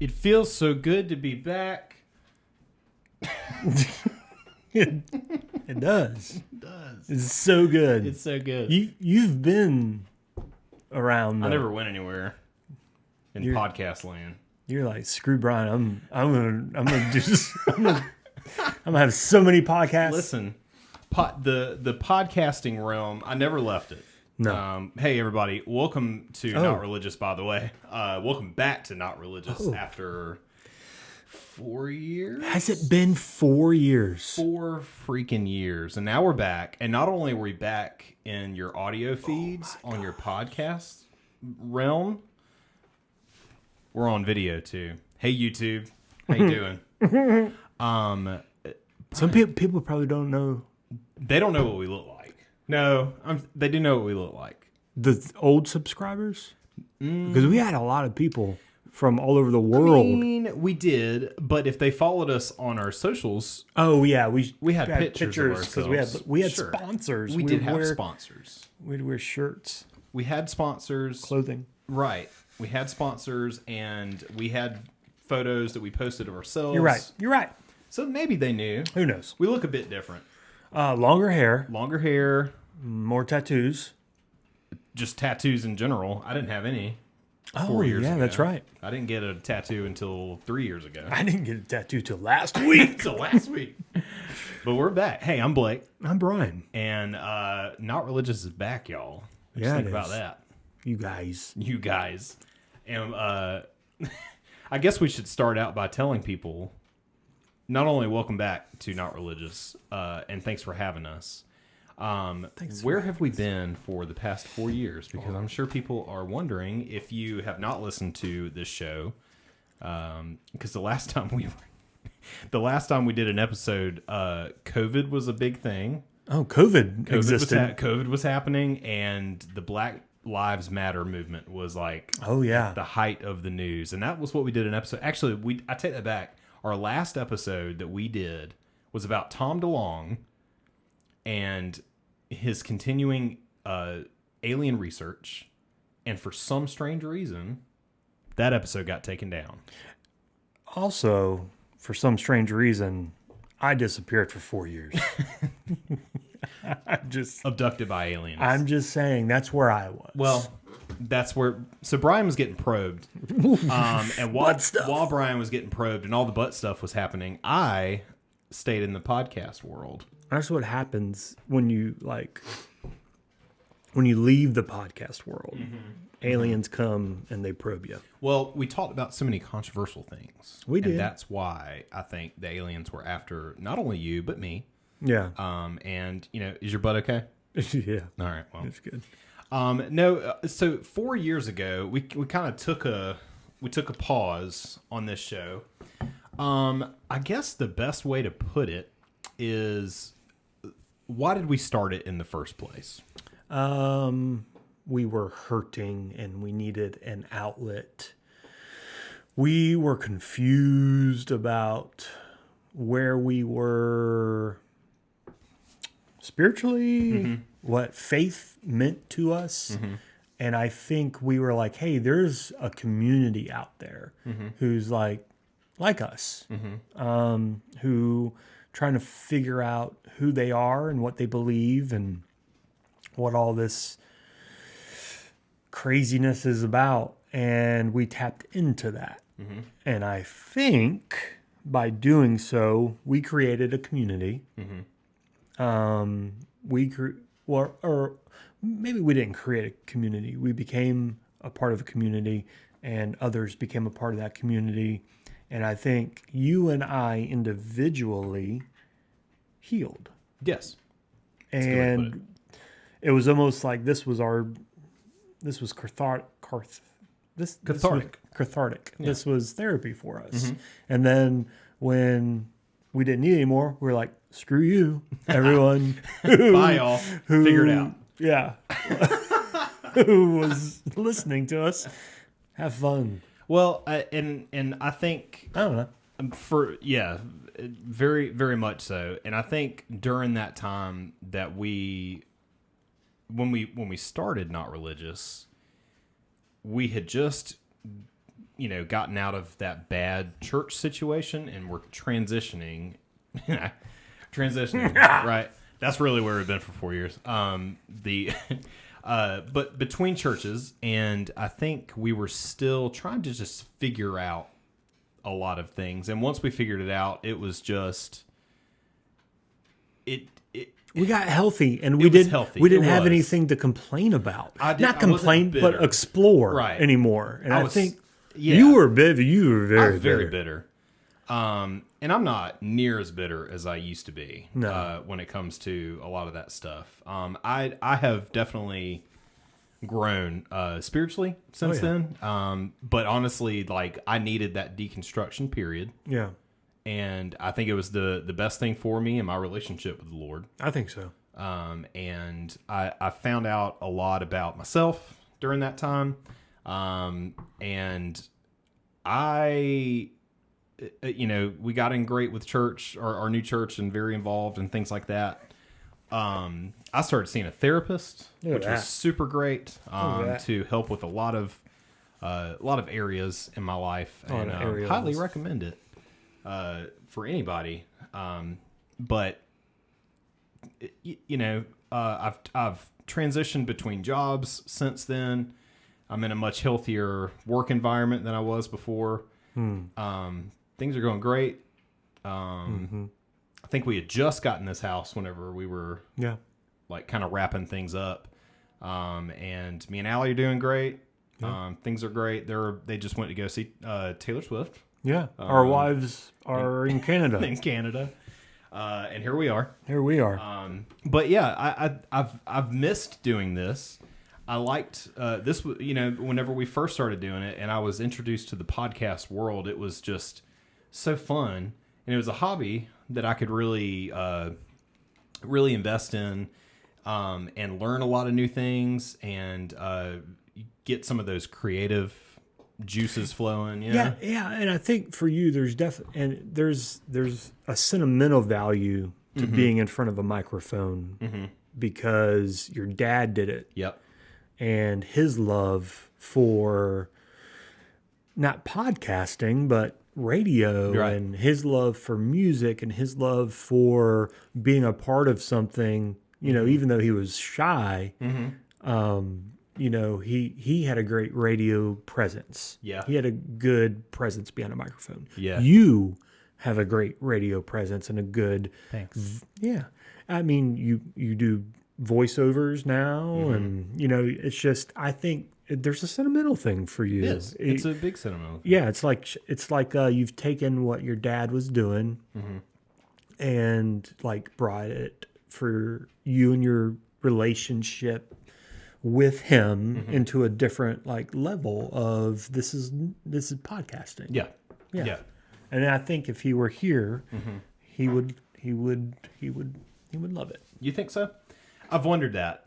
It feels so good to be back. It does. It does. It's so good. It's so good. You've been around. I never went anywhere in podcast land. You're like, screw Brian. I'm gonna do this. I'm gonna have so many podcasts. Listen, the podcasting realm. I never left it. No. Hey everybody, welcome to Not Religious. By the way, welcome back to Not Religious after 4 years. Has it been 4 years? 4 freaking years, and now we're back. And not only are we back in your audio feeds on your podcast realm, we're on video too. Hey YouTube, how you doing? Some people probably don't know. They don't know what we look like. No, they do know what we look like. The old subscribers? Because we had a lot of people from all over the world. I mean, we did, but if they followed us on our socials, we had pictures because we had Sure. sponsors. We did have sponsors. We'd wear shirts, We had sponsors, clothing. right? We had sponsors, and we had photos that we posted of ourselves. You're right. So maybe they knew. Who knows? We look a bit different. Longer hair, More tattoos. just tattoos in general. I didn't have any 4 years ago. That's right. I didn't get a tattoo until 3 years ago. I didn't get a tattoo till last week. Till last week. But we're back. Hey, I'm Blake. I'm Brian. And Not Religious is back, y'all. Yeah, Think it about is. that. You guys. And I guess we should start out by telling people, not only welcome back to Not Religious, and thanks for having us. Where have we been for the past 4 years? Because I'm sure people are wondering if you have not listened to this show. Because the last time we did an episode, COVID was a big thing. Oh, COVID existed. COVID was happening, and the Black Lives Matter movement was like, the height of the news, and that was what we did an episode. Actually, I take that back. Our last episode that we did was about Tom DeLonge and his continuing alien research, and for some strange reason, that episode got taken down. Also, for some strange reason, I disappeared for 4 years. Abducted by aliens. I'm just saying that's where I was. Well, that's where. So Brian was getting probed, and while Brian was getting probed and all the butt stuff was happening, I stayed in the podcast world. That's what happens when you leave the podcast world. Mm-hmm. Aliens come and they probe you. Well, we talked about so many controversial things. We did. And that's why I think the aliens were after not only you but me. Yeah. And is your butt okay? Yeah. All right. Well, it's good. No. So 4 years ago, we kind of took a pause on this show. I guess the best way to put it is, why did we start it in the first place? We were hurting and we needed an outlet. We were confused about where we were spiritually, what faith meant to us. Mm-hmm. And I think we were like, hey, there's a community out there who's like us, who trying to figure out who they are and what they believe and what all this craziness is about. And we tapped into that. Mm-hmm. And I think by doing so, we created a community. Mm-hmm. Or maybe we didn't create a community. We became a part of a community, and others became a part of that community. And I think you and I individually healed. Yes. And it was almost like this was cathartic. Cathartic. Yeah. This was therapy for us. Mm-hmm. And then when we didn't need it anymore, we were like, screw you, everyone. Bye, y'all. Figure it out. Yeah. Who was listening to us. Have fun. Well, and I think... I don't know. Very, very much so. And I think during that time that when we started Not Religious, we had just gotten out of that bad church situation, and we're transitioning. Right? That's really where we've been for 4 years. But between churches, and I think we were still trying to just figure out a lot of things. And once we figured it out, it was just we got healthy, and we didn't have anything to complain about. Not complain, but explore anymore. And I think you were bitter. You were very bitter. And I'm not near as bitter as I used to be when it comes to a lot of that stuff. I have definitely grown spiritually since then. But honestly, like, I needed that deconstruction period. Yeah. And I think it was the best thing for me in my relationship with the Lord. I think so. And I found out a lot about myself during that time. And we got in great with church, our new church, and very involved and things like that. I started seeing a therapist, which was super great, to help with a lot of areas in my life, and highly recommend it for anybody. But I've transitioned between jobs since then. I'm in a much healthier work environment than I was before. Things are going great. I think we had just gotten this house whenever we were like kind of wrapping things up. And me and Allie are doing great. Things are great. They just went to go see Taylor Swift. Yeah. Our wives are in Canada. In Canada. And here we are. But yeah, I've missed doing this. I liked this, whenever we first started doing it and I was introduced to the podcast world, it was just so fun. And it was a hobby that I could really invest in and learn a lot of new things and get some of those creative juices flowing. Yeah. And I think for you, there's a sentimental value to being in front of a microphone because your dad did it. Yep. And his love for not podcasting, but radio, and his love for music, and his love for being a part of something, even though he was shy, he had a great radio presence. Yeah. He had a good presence behind a microphone. Yeah. You have a great radio presence and a good... Thanks. Yeah. I mean, you do voiceovers now, and it's just, I think there's a sentimental thing for you. It is. It's a big sentimental thing. Yeah, it's like you've taken what your dad was doing and like brought it for you and your relationship with him into a different like level of this is podcasting. Yeah. And I think if he were here, he would love it. You think so? I've wondered that.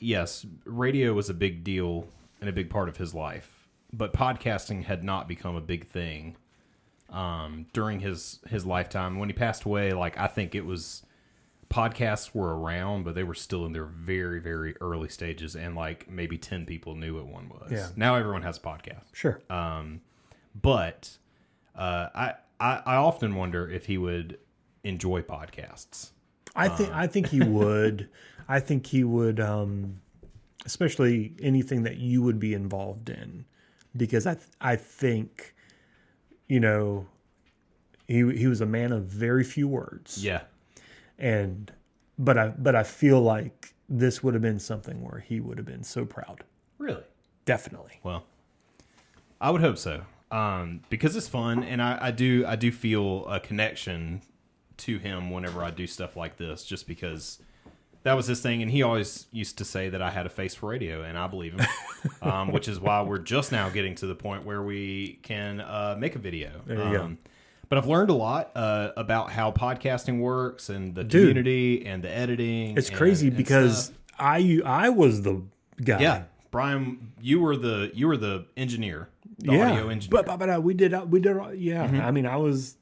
Yes, radio was a big deal and a big part of his life, but podcasting had not become a big thing during his lifetime. When he passed away, I think it was podcasts were around, but they were still in their very, very early stages, and maybe 10 people knew what one was. Yeah. Now everyone has a podcast. Sure. But I often wonder if he would enjoy podcasts. I think he would. I think he would, especially anything that you would be involved in, because I think, he was a man of very few words. Yeah. But I feel like this would have been something where he would have been so proud. Really? Definitely. Well, I would hope so. Because it's fun, and I do feel a connection to him whenever I do stuff like this, just because that was his thing, and he always used to say that I had a face for radio, and I believe him, which is why we're just now getting to the point where we can make a video. There you go. But I've learned a lot about how podcasting works and the community and the editing. It's crazy because stuff. I was the guy. Yeah, Brian, you were the engineer, audio engineer. But we did. Yeah, I mean, I was.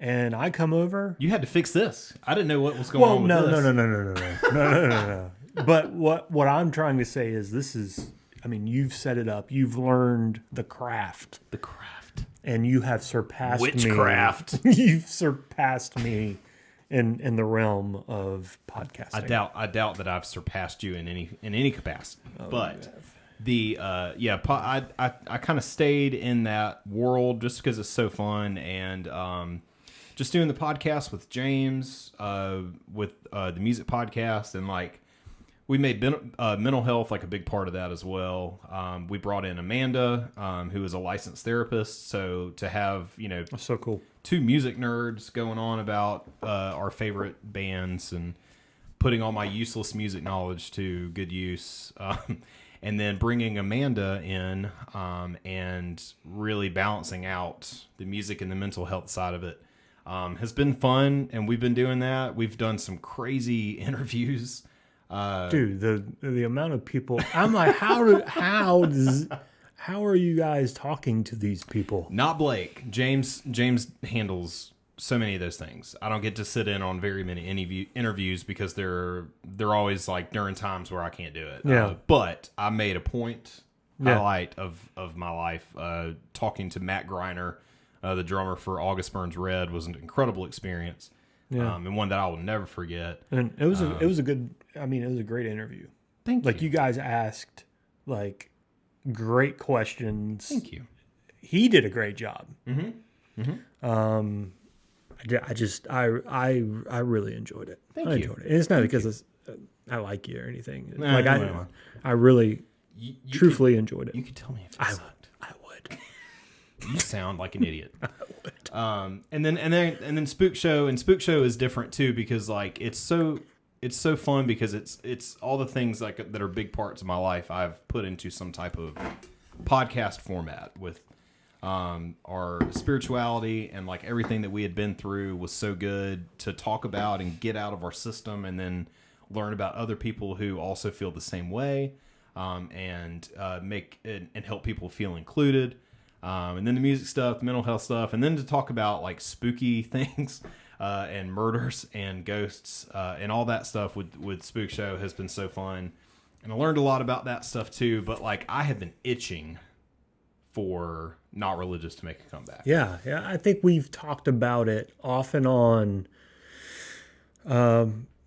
And I come over. You had to fix this. I didn't know what was going on with this. No. But what I'm trying to say is this is I mean, you've set it up. You've learned the craft. The craft. And you have surpassed Witchcraft. me. You've surpassed me in the realm of podcasting. I doubt that I've surpassed you in any capacity. But I kind of stayed in that world just because it's so fun, and just doing the podcast with James, with the music podcast, and like we made mental health like a big part of that as well. We brought in Amanda, who is a licensed therapist, so to have That's so cool. two music nerds going on about our favorite bands and putting all my useless music knowledge to good use. And then bringing Amanda in and really balancing out the music and the mental health side of it has been fun. And we've been doing that. We've done some crazy interviews. Dude, the amount of people, I'm like, how are you guys talking to these people? Not Blake. James handles so many of those things. I don't get to sit in on very many interviews because they're always like during times where I can't do it. Yeah. But I made a highlight of my life talking to Matt Greiner, the drummer for August Burns Red, was an incredible experience. Yeah. And one that I will never forget. And it was a good. I mean, it was a great interview. Thank you. Like, you guys asked like great questions. Thank you. He did a great job. Mm-hmm. Mm-hmm. I really enjoyed it. Thank I you. enjoyed it. And it's not because I like you or anything. Nah, like no. I really You truthfully enjoyed it. You could tell me if it sucked. I would. You sound like an idiot. I would. And then Spook Show, and Spook Show is different too because like it's so fun because it's all the things like that are big parts of my life I've put into some type of podcast format with our spirituality, and like everything that we had been through was so good to talk about and get out of our system, and then learn about other people who also feel the same way, and make and help people feel included. And then the music stuff, the mental health stuff, and then to talk about like spooky things and murders and ghosts and all that stuff with Spook Show has been so fun. And I learned a lot about that stuff too, but like I have been itching for Not Religious to make a comeback. Yeah. I think we've talked about it off and on,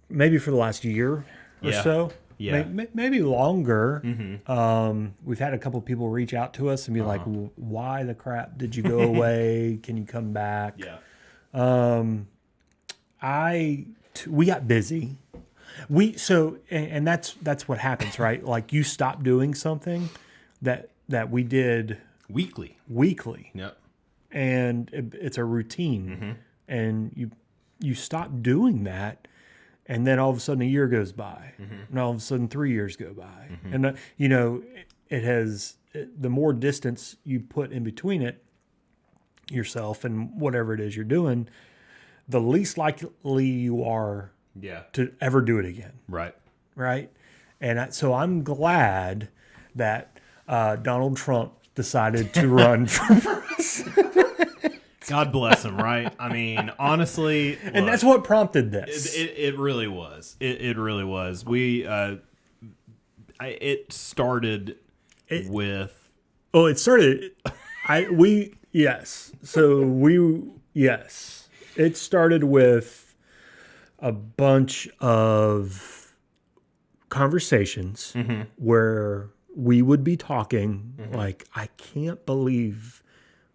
maybe for the last year or so. Yeah. Maybe longer. Mm-hmm. We've had a couple people reach out to us and be like, why the crap did you go away? Can you come back? Yeah. We got busy. And that's what happens, right? Like, you stop doing something that we did Weekly. Yep. And it's a routine, and you stop doing that, and then all of a sudden a year goes by, and all of a sudden 3 years go by, and it has the more distance you put in between it, yourself and whatever it is you're doing, the least likely you are to ever do it again. Right. And so I'm glad that Donald Trump decided to run for president. God bless him, right? I mean, honestly, and that's what prompted this. It really was. It really was. It started with. Oh, it started. Yes. It started with a bunch of conversations where we would be talking like, I can't believe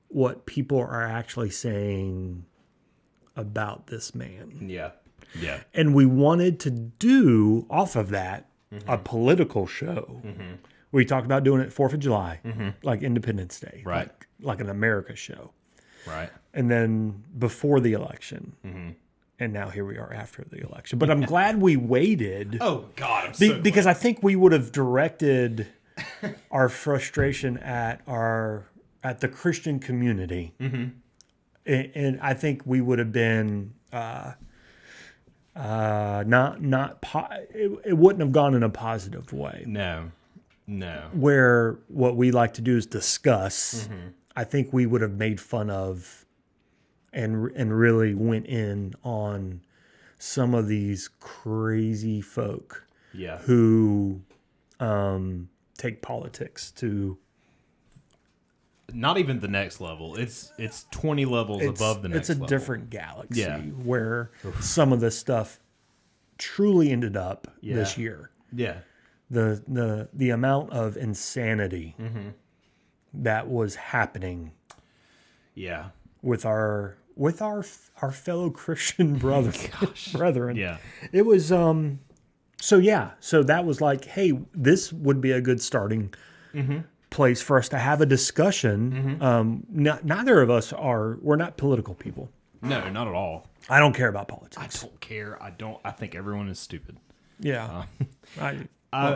what people are actually saying about this man. Yeah. And we wanted to do off of that a political show. We talked about doing it 4th of July, like Independence Day, Right. like an America show. Right. And then before the election. And now here we are after the election. But I'm glad we waited. Oh, God. I'm Because I think we would have directed our frustration at the Christian community. And I think we would have been it wouldn't have gone in a positive way. No. Where what we like to do is discuss. I think we would have made fun of and really went in on some of these crazy folk Yeah. who take politics to. Not even the next level. It's 20 levels above the next level. It's a different galaxy where some of this stuff truly ended up this year. Yeah. The amount of insanity that was happening. Yeah. With our fellow Christian brethren. Yeah. It was so that was like, hey, this would be a good starting place for us to have a discussion. Neither of us we're not political people. No, not at all. I don't care about politics. I don't care. I think everyone is stupid. Yeah.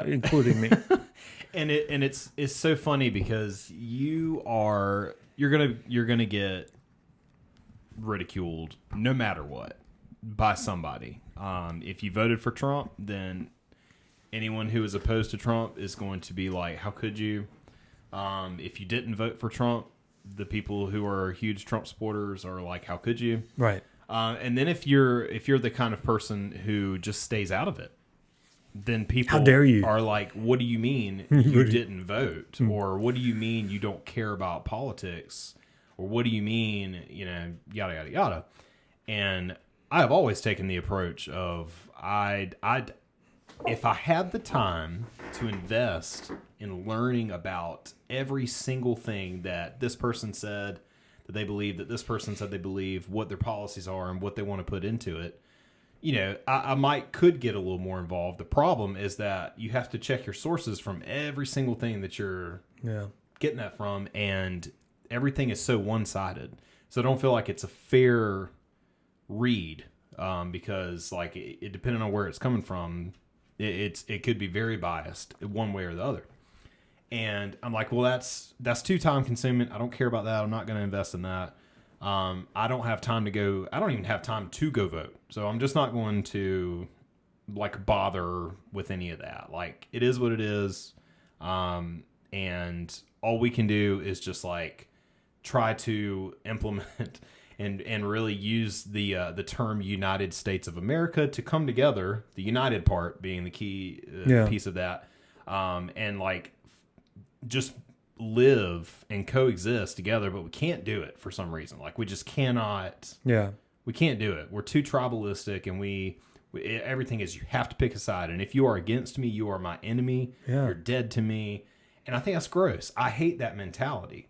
Including me. And it's so funny because you're gonna get ridiculed no matter what by somebody. If you voted for Trump, then anyone who is opposed to Trump is going to be like, how could you? If you didn't vote for Trump, the people who are huge Trump supporters are like, how could you? Right. And then if you're the kind of person who just stays out of it, then people how dare you? Are like, what do you mean you didn't vote? Or what do you mean you don't care about politics? Or what do you mean, yada, yada, yada. And I have always taken the approach of if I had the time to invest in learning about every single thing that this person said that they believe, that this person said they believe, what their policies are and what they want to put into it, I could get a little more involved. The problem is that you have to check your sources from every single thing that you're getting that from, and everything is so one-sided. So I don't feel like it's a fair read because, like, it depending on where it's coming from, it could be very biased one way or the other. And I'm like, well, that's too time-consuming. I don't care about that. I'm not going to invest in that. I don't have time to go. I don't even have time to go vote. So I'm just not going to like bother with any of that. Like, it is what it is. And all we can do is just like try to implement and really use the term United States of America to come together. The united part being the key piece of that. And like just live and coexist together, but we can't do it for some reason. Like, we just cannot. Yeah, we can't do it. We're too tribalistic, and we everything is you have to pick a side. And if you are against me, you are my enemy. Yeah. You're dead to me. And I think that's gross. I hate that mentality.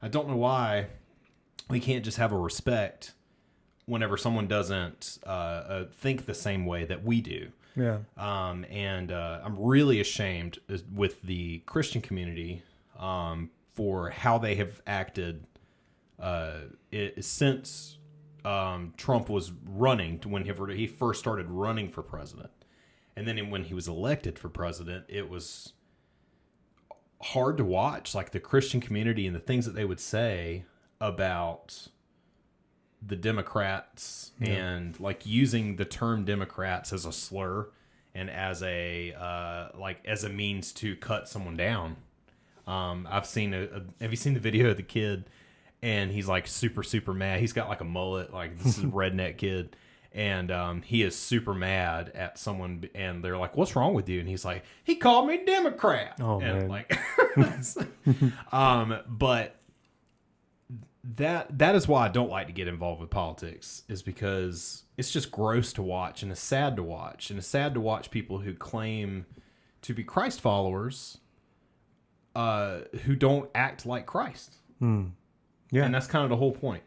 I don't know why we can't just have a respect whenever someone doesn't think the same way that we do. Yeah. And I'm really ashamed with the Christian community for how they have acted since Trump was running, when he first started running for president. And then when he was elected for president, it was hard to watch, like the Christian community and the things that they would say about the Democrats and like using the term Democrats as a slur and as a means to cut someone down. I've seen have you seen the video of the kid? And he's like super, super mad. He's got like a mullet, like this is a redneck kid. And he is super mad at someone, and they're like, "What's wrong with you?" And he's like, "He called me Democrat." Oh, and man. Like, but that is why I don't like to get involved with politics, is because it's just gross to watch, and it's sad to watch, and it's sad to watch people who claim to be Christ followers, who don't act like Christ. Yeah, and that's kind of the whole point.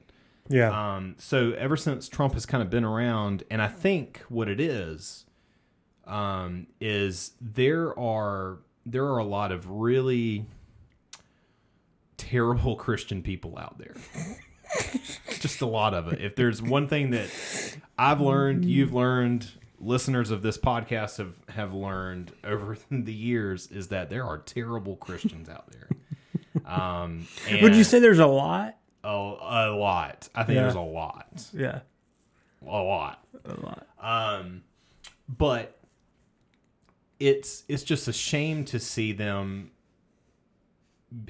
Yeah. So ever since Trump has kind of been around, and I think what it is there are a lot of really terrible Christian people out there. Just a lot of it. If there's one thing that I've learned, you've learned, listeners of this podcast have learned over the years, is that there are terrible Christians out there. Would you say there's a lot? Oh, a lot. I think there's a lot. Yeah. A lot. But it's just a shame to see them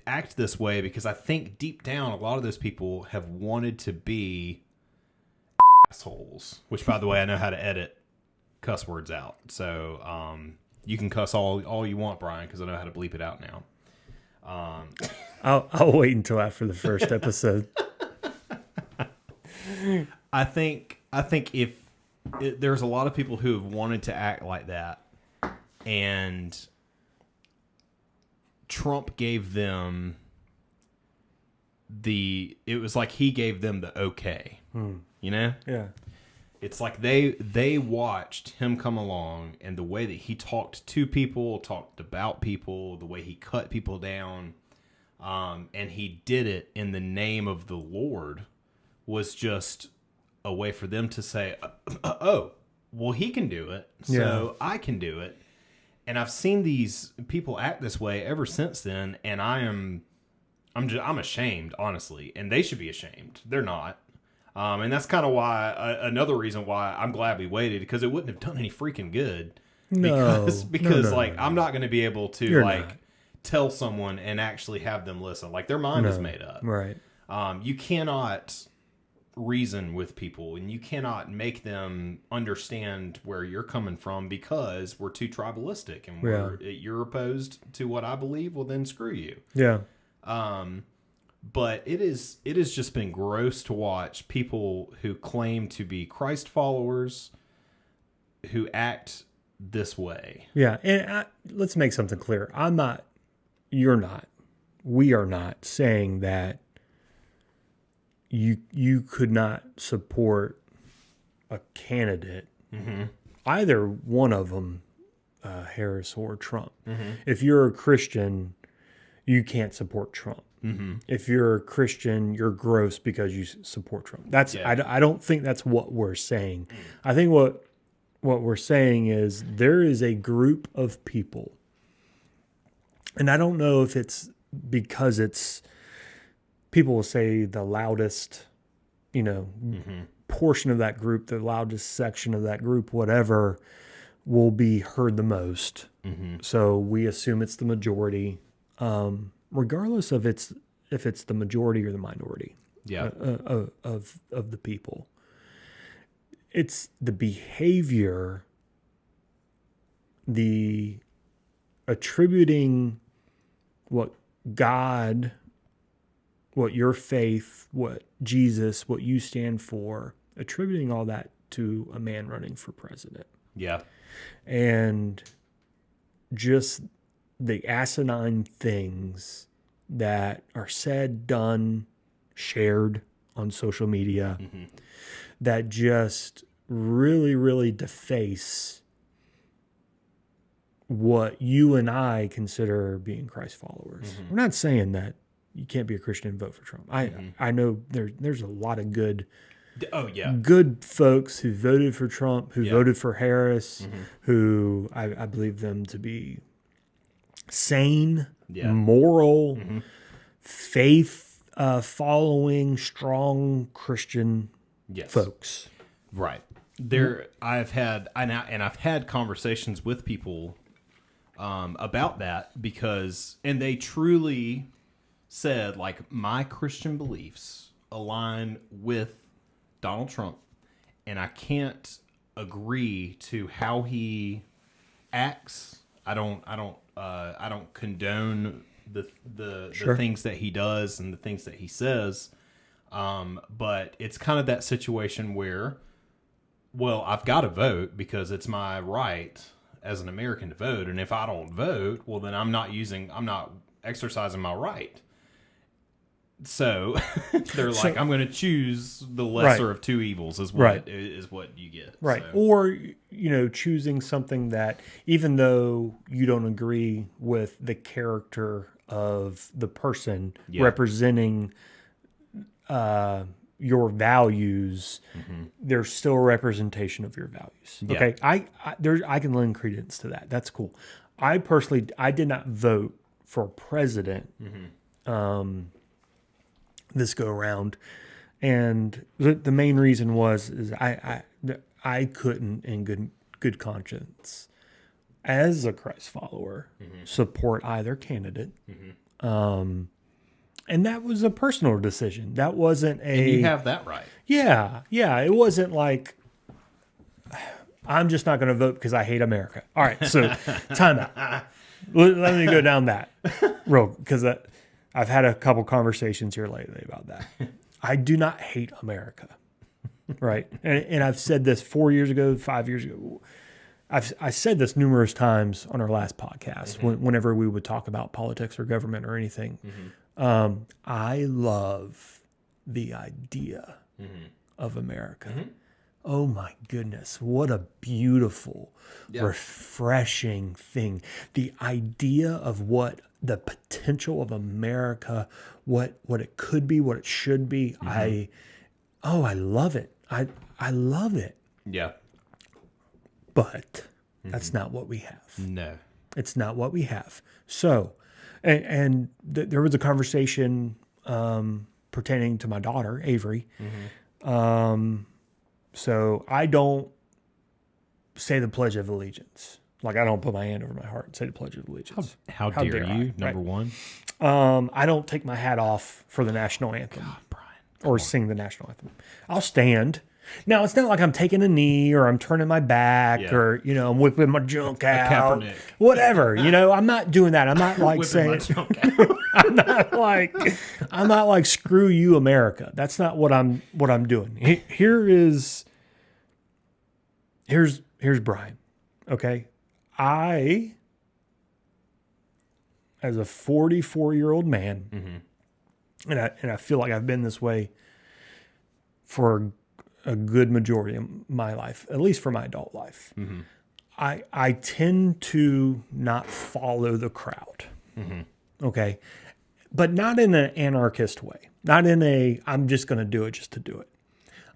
act this way, because I think deep down a lot of those people have wanted to be assholes, which, by the way, I know how to edit cuss words out. So You can cuss all you want, Brian, because I know how to bleep it out now. I'll wait until after the first episode. I think if there's a lot of people who have wanted to act like that, and Trump gave them it was like he gave them the okay. You know? Yeah. It's like they watched him come along, and the way that he talked to people, talked about people, the way he cut people down, and he did it in the name of the Lord, was just a way for them to say, oh, well, he can do it, so I can do it. And I've seen these people act this way ever since then, and I'm ashamed, honestly, and they should be ashamed. They're not. And that's kind of why, another reason why I'm glad we waited, because it wouldn't have done any freaking good. Because I'm not going to be able to tell someone and actually have them listen. Like, their mind is made up. Right. You cannot reason with people, and you cannot make them understand where you're coming from, because we're too tribalistic, and you're opposed to what I believe. Well, then screw you. Yeah. But it has just been gross to watch people who claim to be Christ followers who act this way. Yeah, and let's make something clear. I'm not, you're not, we are not saying that you could not support a candidate, either one of them, Harris or Trump. If you're a Christian, you can't support Trump. If you're a Christian, you're gross because you support Trump. That's I don't think that's what we're saying. I think what we're saying is there is a group of people, and I don't know if it's because it's, people will say the loudest, portion of that group, the loudest section of that group, whatever, will be heard the most. So we assume it's the majority. Regardless of if it's the majority or the minority of the people. It's the behavior, the attributing what God, what your faith, what Jesus, what you stand for, attributing all that to a man running for president. Yeah. And just the asinine things that are said, done, shared on social media that just really, really deface what you and I consider being Christ followers. We're not saying that you can't be a Christian and vote for Trump. I know there's a lot of good folks who voted for Trump, who voted for Harris, who I believe them to be sane, moral, faith following, strong Christian folks. Right. I've had conversations with people about that, because, and they truly said, like, my Christian beliefs align with Donald Trump, and I can't agree to how he acts. I don't condone the things that he does and the things that he says. But it's kind of that situation where, well, I've got to vote because it's my right as an American to vote. And if I don't vote, well, then I'm not exercising my right. So they're like, I'm going to choose the lesser of two evils is what you get. Right. So. Or, choosing something that, even though you don't agree with the character of the person representing your values, there's still a representation of your values. Yeah. Okay. I can lend credence to that. That's cool. I did not vote for president this go around, and the main reason is I couldn't in good conscience, as a Christ follower, support either candidate. And that was a personal decision. That wasn't and you have that right. Yeah. It wasn't like I'm just not going to vote because I hate America. All right, so time out. Let me go down that road because I've had a couple conversations here lately about that. I do not hate America, right? And I've said this 4 years ago, 5 years ago. I said this numerous times on our last podcast whenever we would talk about politics or government or anything. I love the idea of America. Oh my goodness, what a beautiful, refreshing thing. The idea of what the potential of America, what it could be, what it should be. I love it. I love it. Yeah. But that's not what we have. No. It's not what we have. So, there was a conversation pertaining to my daughter, Avery. So I don't say the Pledge of Allegiance. Like, I don't put my hand over my heart and say the Pledge of Allegiance. How dare you, number one? I don't take my hat off for the national anthem. God, Brian. Or sing the national anthem. I'll stand. Now, it's not like I'm taking a knee or I'm turning my back or, I'm whipping my junk out. Whatever. I'm not doing that. I'm not like saying, I'm not like screw you, America. That's not what I'm doing. Here's Brian. Okay. I, as a 44-year-old man, and I feel like I've been this way for a good majority of my life, at least for my adult life. I tend to not follow the crowd. Okay. But not in an anarchist way, not in I'm just going to do it just to do it.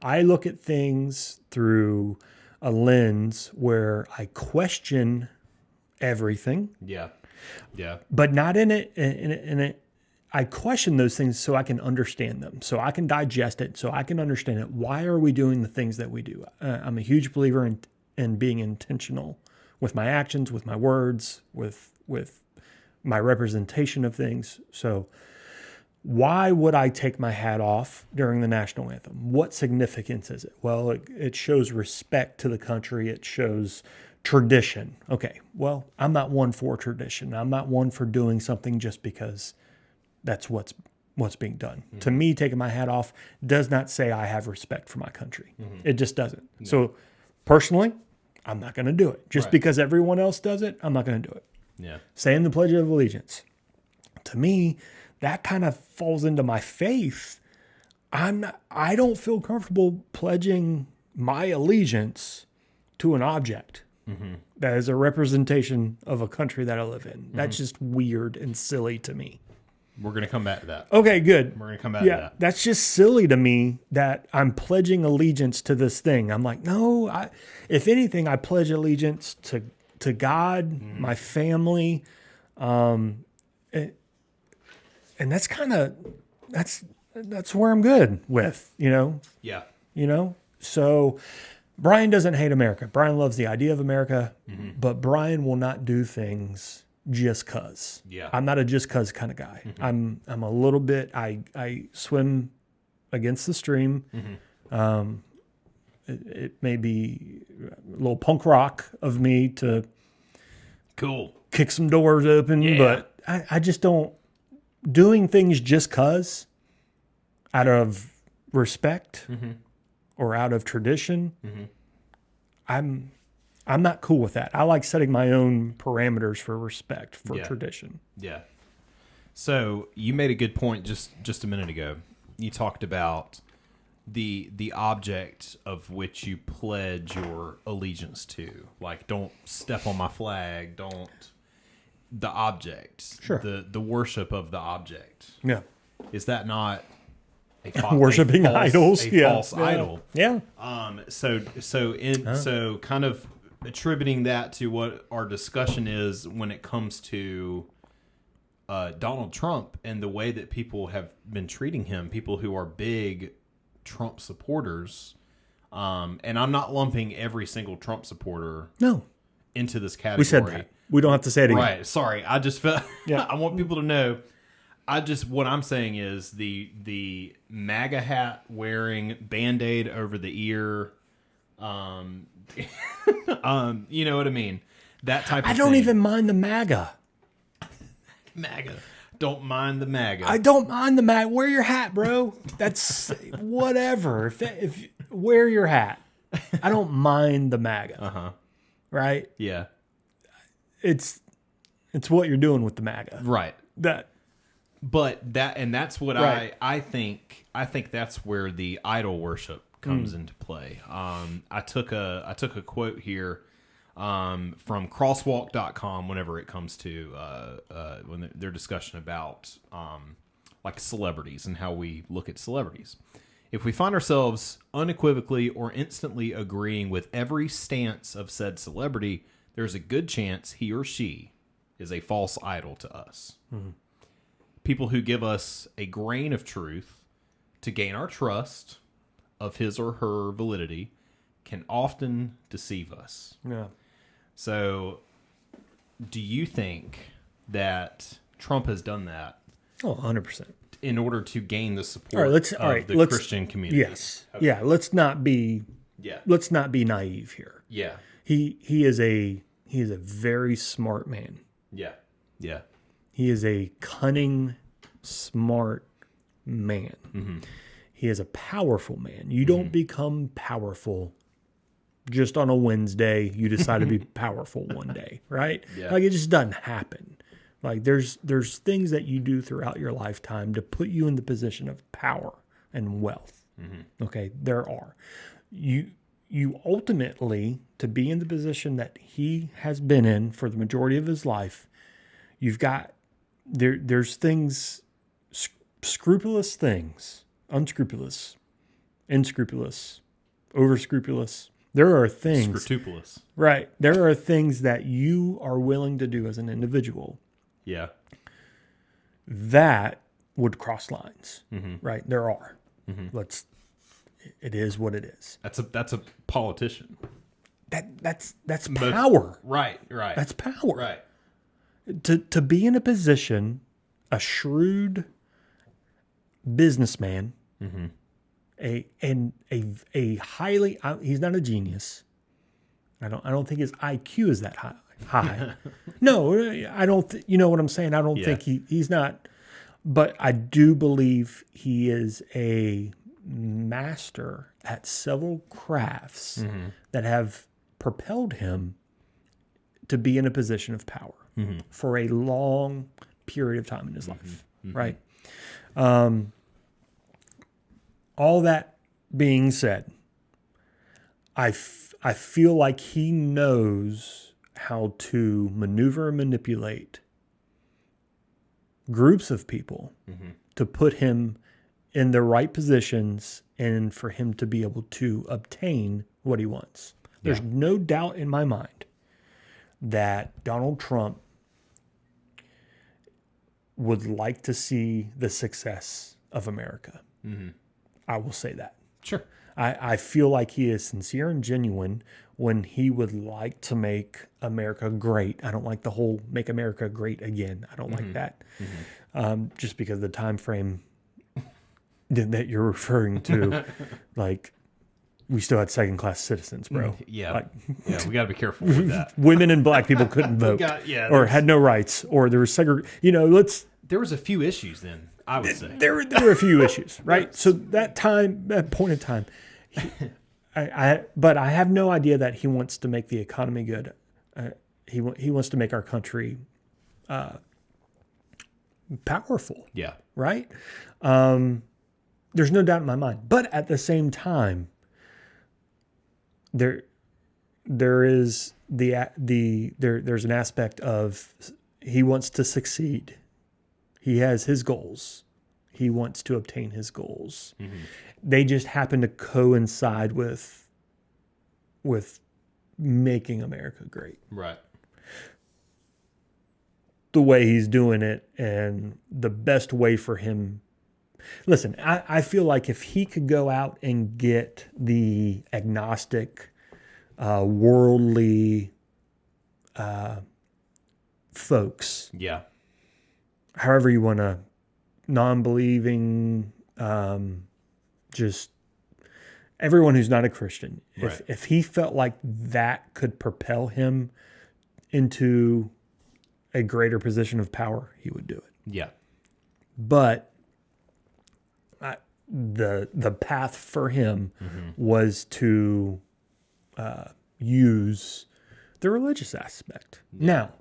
I look at things through a lens where I question everything. Yeah. Yeah. But not in it. I question those things so I can understand them, so I can digest it, so I can understand it. Why are we doing the things that we do? I'm a huge believer in being intentional with my actions, with my words, with my representation of things. So why would I take my hat off during the national anthem? What significance is it? Well, it shows respect to the country. It shows tradition. Okay, well, I'm not one for tradition. I'm not one for doing something just because that's what's being done. To me, taking my hat off does not say I have respect for my country. It just doesn't. No. So personally, I'm not going to do it. Just because everyone else does it, I'm not going to do it. Yeah. Saying the Pledge of Allegiance. To me, that kind of falls into my faith. I don't feel comfortable pledging my allegiance to an object that is a representation of a country that I live in. That's just weird and silly to me. We're going to come back to that. Okay, good. We're going to come back to that. That's just silly to me that I'm pledging allegiance to this thing. I'm like, no, if anything, I pledge allegiance to God, my family. And that's that's where I'm good with, Yeah. So Brian doesn't hate America. Brian loves the idea of America, but Brian will not do things just cause. Yeah. I'm not a just cause kind of guy. I'm a little bit, I swim against the stream. It may be a little punk rock of me to kick some doors open, but I just don't doing things just cause out of respect or out of tradition. I'm not cool with that. I like setting my own parameters for respect for tradition. Yeah. So you made a good point just a minute ago. You talked about the object of which you pledge your allegiance to. Like, don't step on my flag. Don't the object. Sure. The worship of the object. Yeah. Is that not worshiping idols? False idol. Yeah. So kind of attributing that to what our discussion is when it comes to Donald Trump and the way that people have been treating him, people who are big Trump supporters, and I'm not lumping every single Trump supporter into this category. We said that. We don't have to say it again. Right. Sorry. I just felt I want people to know. What I'm saying is the MAGA hat wearing, Band-Aid over the ear, You know what I mean? That type of I don't thing. even mind the MAGA. MAGA. Don't mind the MAGA. I don't mind the MAGA. Wear your hat, bro. That's whatever. If wear your hat. I don't mind the MAGA. Right? Yeah. It's what you're doing with the MAGA. Right. But that's what right. I think that's where the idol worship comes into play. I took a quote here from crosswalk.com whenever it comes to when their discussion about like celebrities and how we look at celebrities. If we find ourselves unequivocally or instantly agreeing with every stance of said celebrity, there's a good chance he or she is a false idol to us. People who give us a grain of truth to gain our trust of his or her validity can often deceive us. yeah. So, do you think that Trump has done that? Oh, 100%. In order to gain the support of the Christian community? Yes. Okay. Yeah. Let's not be naive here. Yeah. He is a very smart man. Yeah. Yeah. He is a cunning, smart man. Mm-hmm. He is a powerful man. You don't become powerful just on a Wednesday. You decide to be powerful one day, right? Yeah. Like it just doesn't happen. Like there's things that you do throughout your lifetime to put you in the position of power and wealth. Okay, there are. You ultimately, to be in the position that he has been in for the majority of his life, you've got there's things, scrupulous things, unscrupulous, inscrupulous, overscrupulous. There are things, Scrupulous. right? There are things that you are willing to do as an individual Yeah. that would cross lines, right? There are. It is what it is. That's a politician. That's power. Right. That's power. Right. To be in a position, a shrewd businessman, a highly, he's not a genius. I don't think his IQ is that high. No, I don't. You know what I'm saying? I don't think he's not. But I do believe he is a master at several crafts that have propelled him to be in a position of power for a long period of time in his life, right? All that being said, I feel like he knows how to maneuver and manipulate groups of people to put him in the right positions and for him to be able to obtain what he wants. There's no doubt in my mind that Donald Trump would like to see the success of America. I will say that. Sure. I feel like he is sincere and genuine when he would like to make America great. I don't like the whole "make America great again." I don't like that. Just because the time frame that you're referring to, like we still had second-class citizens, bro. Yeah, we got to be careful with that. Women and black people couldn't vote, or had no rights, or there was There was a few issues then. I would say there were a few issues, right? So that point in time, but I have no idea that he wants to make the economy good. He wants to make our country powerful. Yeah. Right. There's no doubt in my mind, but at the same time, there is there's an aspect of he wants to succeed. He has his goals. He wants to obtain his goals. They just happen to coincide with making America great. Right. The way he's doing it and the best way for him. Listen, I feel like if he could go out and get the agnostic, worldly folks. Yeah. However you want to, non-believing, just everyone who's not a Christian, Right. if he felt like that could propel him into a greater position of power, he would do it. Yeah. But the path for him was to use the religious aspect. Now,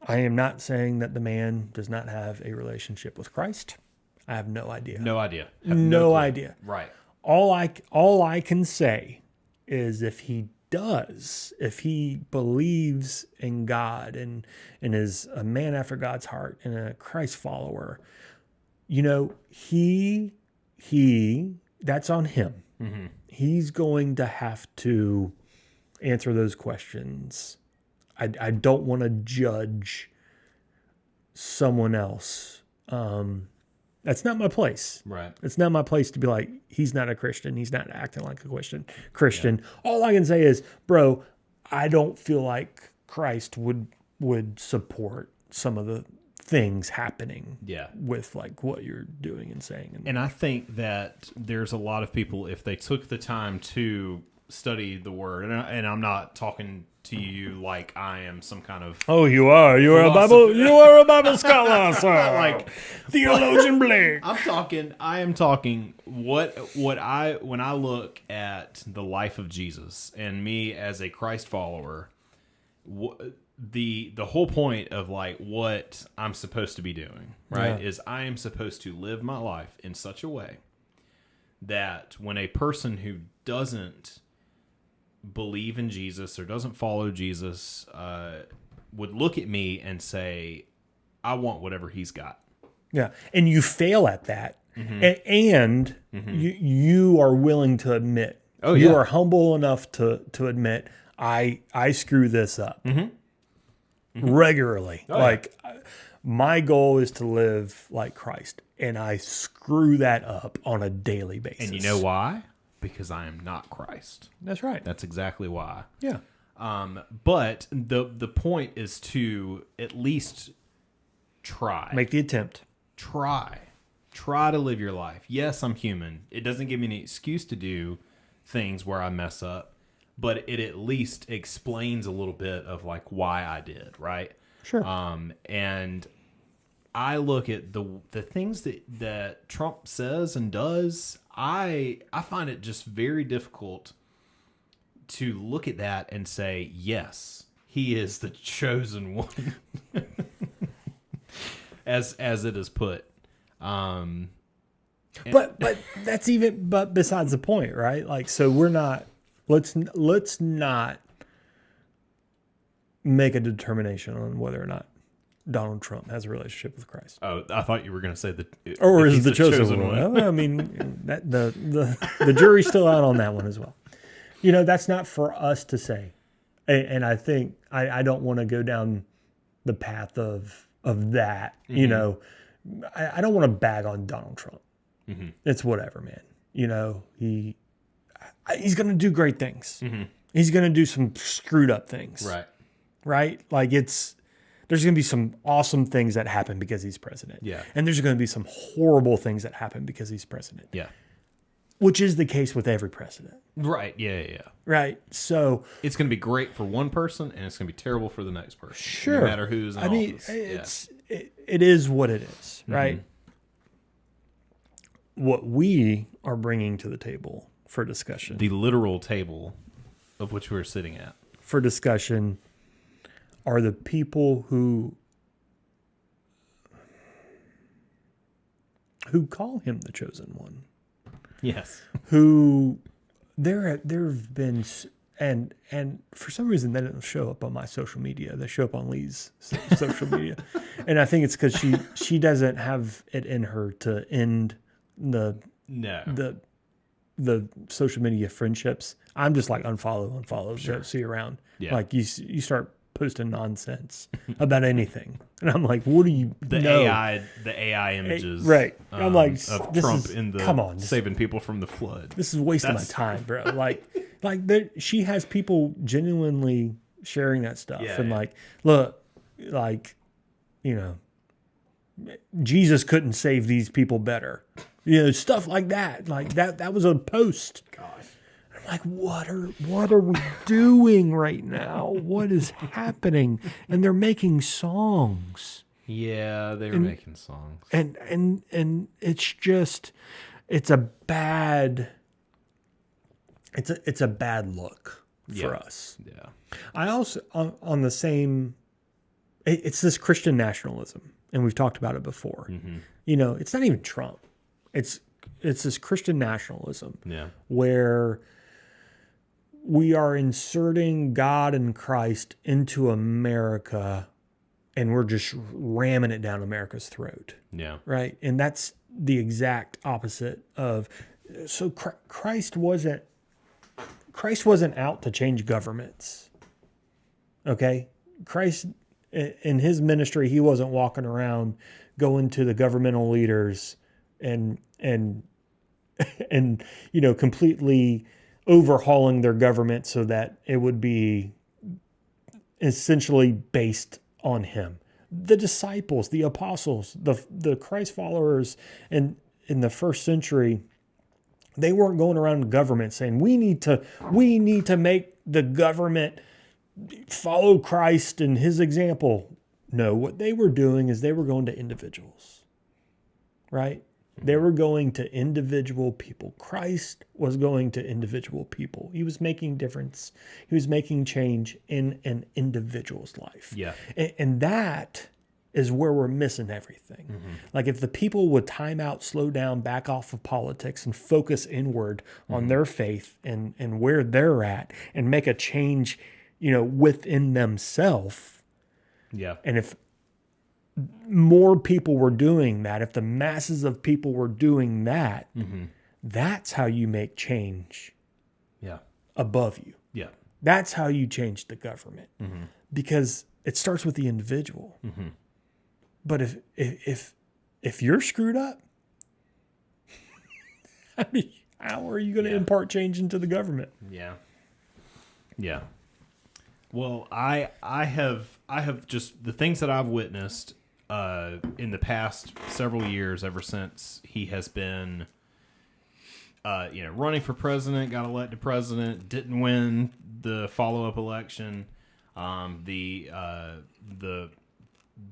I am not saying that the man does not have a relationship with Christ. I have no idea. No idea. No clue. idea. Right. All I can say is if he does, if he believes in God and is a man after God's heart and a Christ follower, he that's on him. Mm-hmm. He's going to have to answer those questions. I don't want to judge someone else. That's not my place. Right. It's not my place to be like, he's not a Christian. He's not acting like a Christian. Yeah. All I can say is, bro, I don't feel like Christ would support some of the things happening with like what you're doing and saying. And I think that there's a lot of people, if they took the time to study the word, and I'm not talking to you like I am some kind of you are a Bible scholar, sir. Like theologian Blake. I am talking when I look at the life of Jesus and me as a Christ follower, the whole point of like what I'm supposed to be doing, right, is I am supposed to live my life in such a way that when a person who doesn't believe in Jesus or doesn't follow Jesus would look at me and say, I want whatever he's got. Yeah. And you fail at that. And you are willing to admit, you are humble enough to admit, I screw this up regularly. My goal is to live like Christ, and I screw that up on a daily basis. And you know why? Because I am not Christ. That's right. That's exactly why. Yeah. But the point is to at least try. Make the attempt. Try to live your life. Yes, I'm human. It doesn't give me any excuse to do things where I mess up, but it at least explains a little bit of like why I did, right? Sure. And I look at the things that Trump says and does, I find it just very difficult to look at that and say, yes, he is the chosen one, as it is put. But besides the point, right? Like, so we're not. Let's not make a determination on whether or not Donald Trump has a relationship with Christ. Oh, I thought you were going to say that. Or is the chosen one? Well, I mean, that the jury's still out on that one as well. That's not for us to say. And I think I don't want to go down the path of that. Mm-hmm. I don't want to bag on Donald Trump. Mm-hmm. It's whatever, man. He's going to do great things. Mm-hmm. He's going to do some screwed up things. Right? Like there's going to be some awesome things that happen because he's president. Yeah. And there's going to be some horrible things that happen because he's president. Yeah. Which is the case with every president. Right. Yeah. Right. So it's going to be great for one person and it's going to be terrible for the next person. Sure. No matter who's in office. It is what it is, right? Mm-hmm. What we are bringing to the table for discussion. The literal table of which we're sitting at. For discussion are the people who call him the chosen one. Yes. Who there have been, and for some reason they don't show up on my social media. They show up on Lee's social media, and I think it's because she doesn't have it in her to end the social media friendships. I'm just like unfollow. Sure. See you around. Yeah. Like you start posting nonsense about anything, and I'm like, what do you know? The AI images, right? I'm like, of Trump in the saving people from the flood. This is wasting my time, bro. like she has people genuinely sharing that stuff, and like, look, like, Jesus couldn't save these people better. stuff like that. Like that was a post. Gosh. I'm like, what are we doing right now? What is happening? And they're making songs. Yeah, they were making songs. And it's just, it's a bad look for us. Yeah. I also, on the same, it's this Christian nationalism, and we've talked about it before. Mm-hmm. It's not even Trump. It's this Christian nationalism where we are inserting God and Christ into America, and we're just ramming it down America's throat. Yeah. Right? And that's the exact opposite of, so Christ wasn't out to change governments. Okay? Christ, in his ministry, he wasn't walking around going to the governmental leaders and completely overhauling their government so that it would be essentially based on him. The disciples, the apostles, the Christ followers in the first century, they weren't going around the government saying, we need to make the government follow Christ and his example. No, what they were doing is they were going to individuals, right? They were going to individual people. Christ was going to individual people. He was making difference. He was making change in an individual's life. Yeah. And that is where we're missing everything. Mm-hmm. Like if the people would time out, slow down, back off of politics and focus inward on their faith and where they're at and make a change, within themselves. Yeah. And if more people were doing that, if the masses of people were doing that, that's how you make change above you. Yeah. That's how you change the government because it starts with the individual. But if you're screwed up, I mean, how are you going to impart change into the government? Yeah. Yeah. Well, I have just the things that I've witnessed in the past several years, ever since he has been, running for president, got elected president, didn't win the follow-up election. The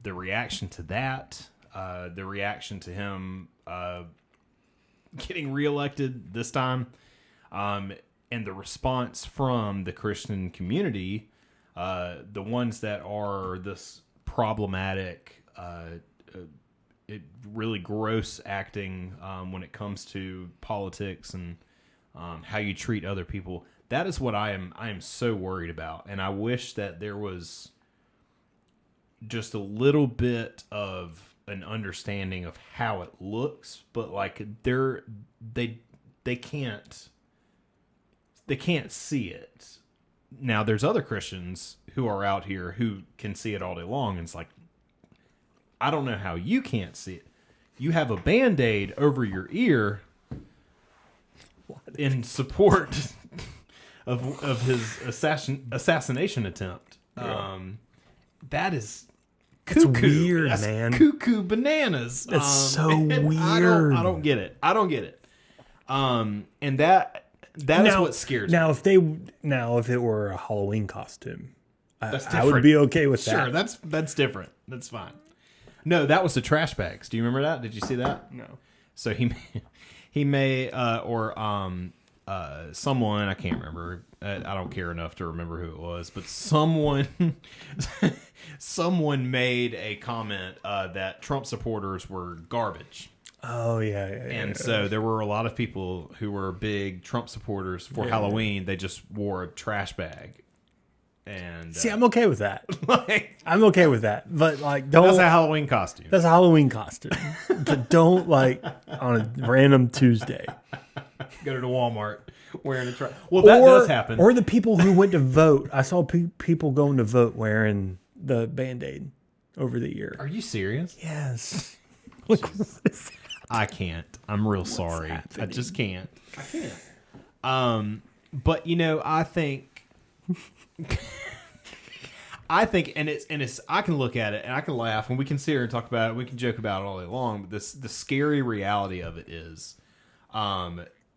reaction to that, the reaction to him getting reelected this time, and the response from the Christian community, the ones that are this problematic, really gross acting when it comes to politics and how you treat other people. That is what I am so worried about, and I wish that there was just a little bit of an understanding of how it looks, but like they can't see it. Now there's other Christians who are out here who can see it all day long, and it's like, I don't know how you can't see it. You have a Band-Aid over your ear in support of his assassination attempt. Yeah. That is cuckoo. It's weird, That's man. Cuckoo bananas. It's so and weird. I don't get it. And that is what scares me. Now, if it were a Halloween costume, That's I would be okay with that. Sure, that's different. That's fine. No, that was the trash bags. Do you remember that? Did you see that? No. So he may someone, I can't remember. I don't care enough to remember who it was, but someone made a comment that Trump supporters were garbage. Oh yeah. And so there were a lot of people who were big Trump supporters for Halloween. They just wore a trash bag. And see, I'm okay with that. I'm okay with that, but don't. That's a Halloween costume. That's a Halloween costume. But don't on a random Tuesday go to Walmart wearing a trash. Well, that does happen. Or the people who went to vote. I saw people going to vote wearing the Band-Aid over the ear. Are you serious? Yes. I can't. I'm real sorry. Happening? I just can't. I can't. But I think I think, and it's. I can look at it and I can laugh, and we can sit here and talk about it. We can joke about it all day long. But the scary reality of it is,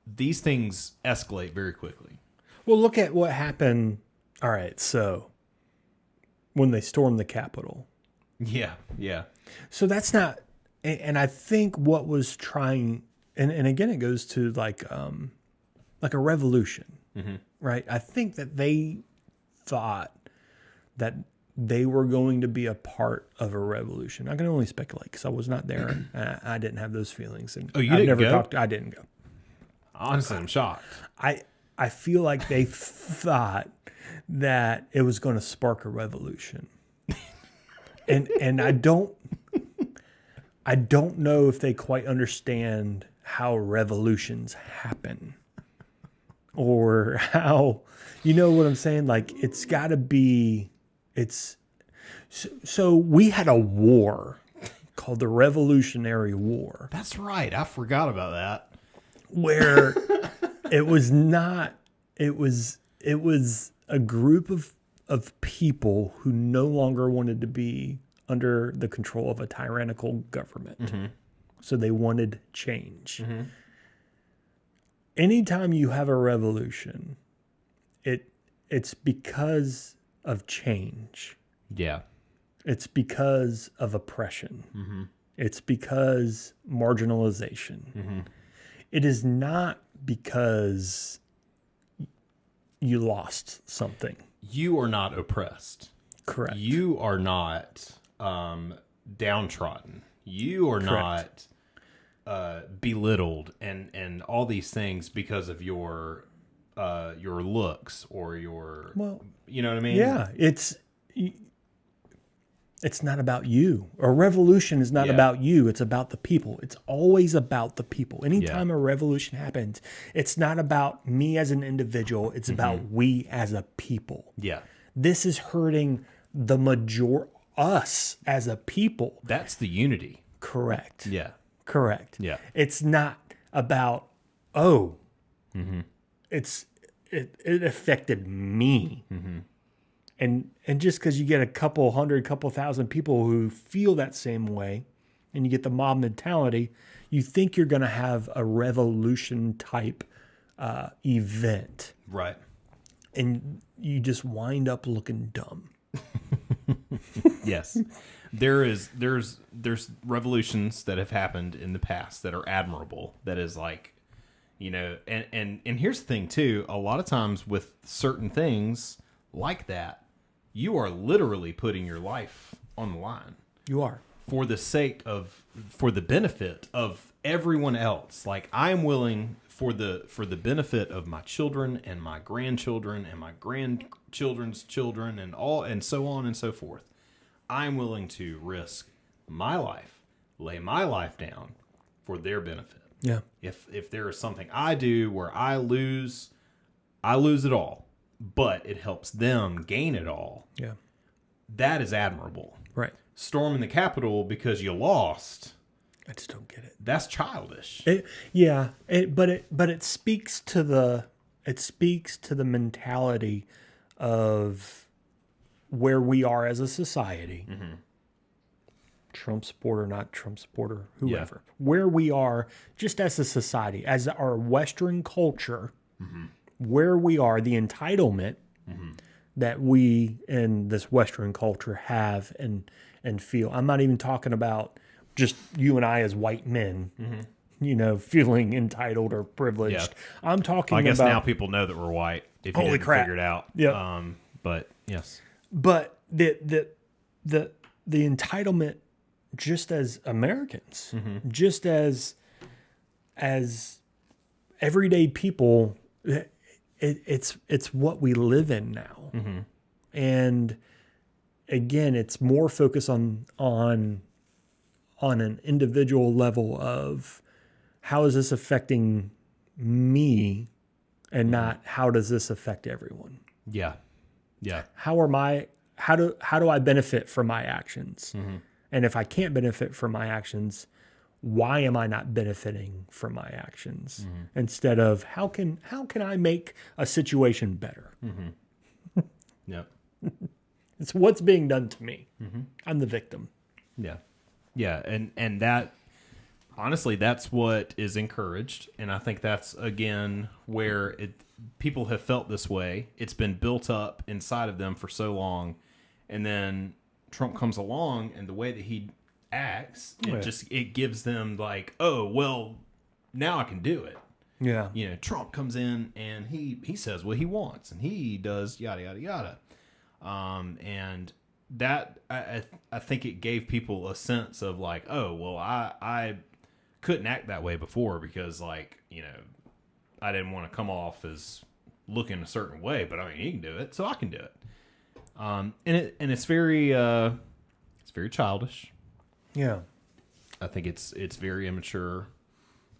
these things escalate very quickly. Well, look at what happened. All right, so when they stormed the Capitol. Yeah, yeah. So that's not, and I think what was trying, and again, it goes to like a revolution, right? I think that they thought that they were going to be a part of a revolution. I can only speculate because I was not there. And I didn't have those feelings. And you didn't go? I didn't go. Honestly, I'm shocked. I feel like they thought that it was going to spark a revolution. And I don't know if they quite understand how revolutions happen or how, you know what I'm saying? Like it's got to be, so we had a war called the Revolutionary War. That's right. I forgot about that. Where it was a group of people who no longer wanted to be under the control of a tyrannical government. So they wanted change. Anytime you have a revolution, it's because of change. Yeah. It's because of oppression. It's because marginalization. It is not because you lost something. You are not oppressed. Correct. You are not downtrodden. You are not belittled and all these things because of your looks or your, you know what I mean? Yeah, it's not about you. A revolution is not about you. It's about the people. It's always about the people. Anytime a revolution happens, it's not about me as an individual. It's about we as a people. Yeah. This is hurting us as a people. That's the unity. Correct. Yeah. Correct. Yeah. It's not about, it affected me. And just because you get a couple thousand people who feel that same way, and you get the mob mentality, you think you're going to have a revolution type event. Right. And you just wind up looking dumb. Yes. There's revolutions that have happened in the past that are admirable. That is like, you know, and here's the thing too, a lot of times with certain things like that, you are literally putting your life on the line. You are. For the benefit of everyone else. Like I am willing for the benefit of my children and my grandchildren and my grandchildren's children and so on and so forth. I'm willing to risk my life, lay my life down for their benefit. Yeah. If there is something I do where I lose it all, but it helps them gain it all. Yeah. That is admirable. Right. Storming the Capitol because you lost. I just don't get it. That's childish. But it speaks to the mentality of where we are as a society. Trump supporter, not Trump supporter, whoever. Yeah. Where we are just as a society, as our Western culture, where we are, the entitlement that we in this Western culture have and feel. I'm not even talking about just you and I as white men, you know, feeling entitled or privileged. Yeah. I'm talking about... I guess now people know that we're white, if you didn't figure it out. Yeah. But, yes. But the entitlement just as Americans, just as everyday people, it's what we live in now. And again, it's more focused on an individual level of how is this affecting me and not how does this affect everyone? Yeah. Yeah. How do I benefit from my actions? And if I can't benefit from my actions, why am I not benefiting from my actions? Instead of how can I make a situation better? Yep. It's what's being done to me. I'm the victim. Yeah. Yeah. And that, honestly, that's what is encouraged. And I think that's, again, where people have felt this way. It's been built up inside of them for so long. And then Trump comes along, and the way that he acts, it gives them like, oh, well, now I can do it. Yeah. Trump comes in and he says what he wants, and he does yada, yada, yada. And that, I think it gave people a sense of like, oh, well, I couldn't act that way before because, like, I didn't want to come off as looking a certain way, but I mean, he can do it, so I can do it. And it's very childish. Yeah. I think it's very immature.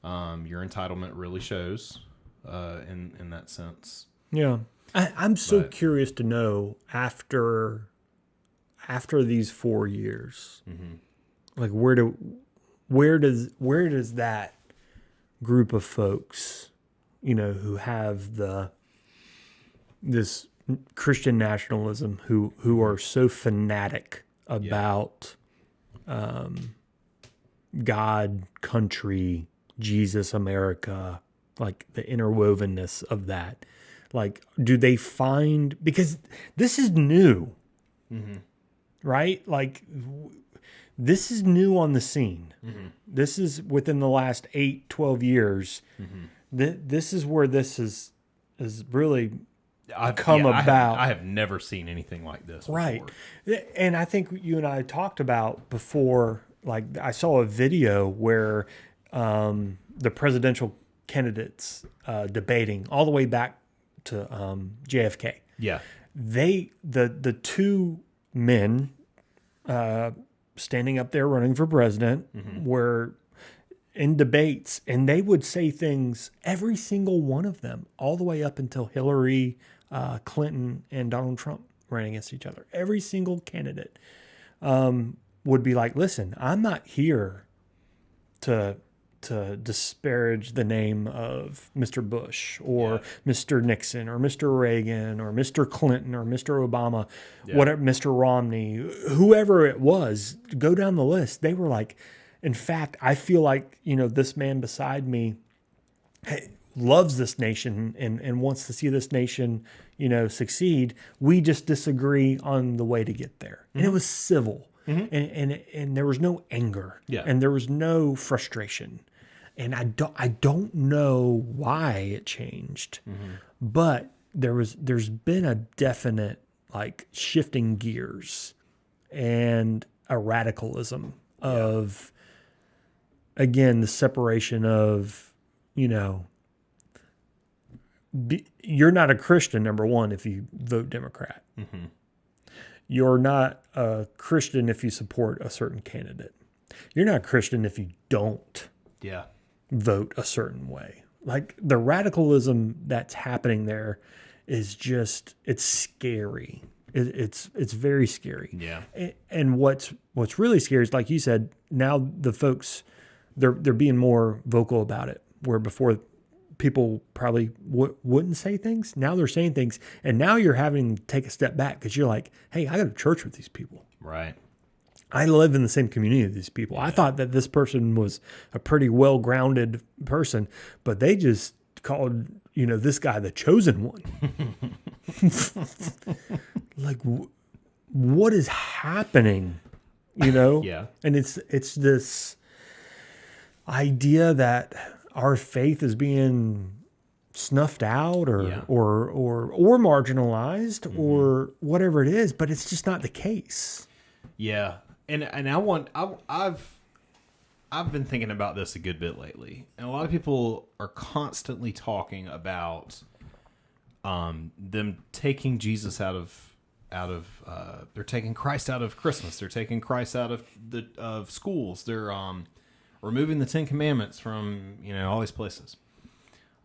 Your entitlement really shows in that sense. Yeah. I'm so curious to know after these 4 years, like where does that group of folks, who have this Christian nationalism, who are so fanatic about God, country, Jesus, America, like the interwovenness of that. Like, do they find, because this is new, right? Like, this is new on the scene. This is within the last 8-12 years. This is where this is really come about. I have never seen anything like this before. Right. And I think you and I talked about before, like, I saw a video where the presidential candidates debating all the way back to JFK. Yeah. The two men standing up there running for president were in debates, and they would say things, every single one of them, all the way up until Hillary Clinton and Donald Trump ran against each other. Every single candidate would be like, listen, I'm not here to disparage the name of Mr. Bush or Mr. Nixon or Mr. Reagan or Mr. Clinton or Mr. Obama, whatever, Mr. Romney, whoever it was, go down the list. They were like, in fact, I feel like, this man beside me loves this nation and wants to see this nation, succeed. We just disagree on the way to get there. And it was civil. And there was no anger. And there was no frustration. And I don't know why it changed. But there's been a definite, like, shifting gears and a radicalism of, again, the separation of, you're not a Christian, number one, if you vote Democrat. You're not a Christian if you support a certain candidate. You're not a Christian if you don't vote a certain way. Like, the radicalism that's happening there is just, it's scary. It's very scary. Yeah. And what's really scary is, like you said, now the folks, they're being more vocal about it, where before people probably wouldn't say things. Now they're saying things, and now you're having to take a step back because you're like, hey, I go to church with these people. Right. I live in the same community as these people. I thought that this person was a pretty well-grounded person, but they just called, this guy the chosen one. Like, what is happening? Yeah. And it's this idea that our faith is being snuffed out or marginalized or whatever it is, but it's just not the case. Yeah. And I've been thinking about this a good bit lately. And a lot of people are constantly talking about them taking Jesus out of they're taking Christ out of Christmas. They're taking Christ out of schools. They're removing the 10 Commandments from, all these places.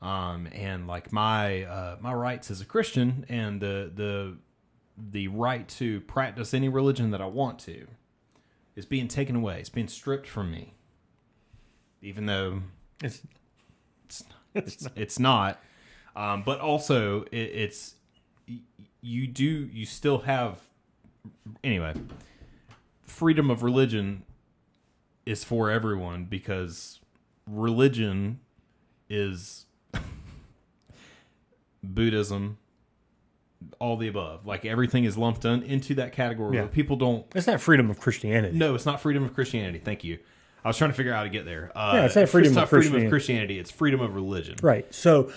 And like my rights as a Christian and the right to practice any religion that I want to is being taken away. It's being stripped from me, even though it's not. But also you still have anyway, freedom of religion is for everyone because religion is Buddhism, all the above. Like everything is lumped into that category where people don't. It's not freedom of Christianity. No, it's not freedom of Christianity. Thank you. I was trying to figure out how to get there. It's not freedom of freedom Christianity. of Christianity. It's freedom of religion. Right. So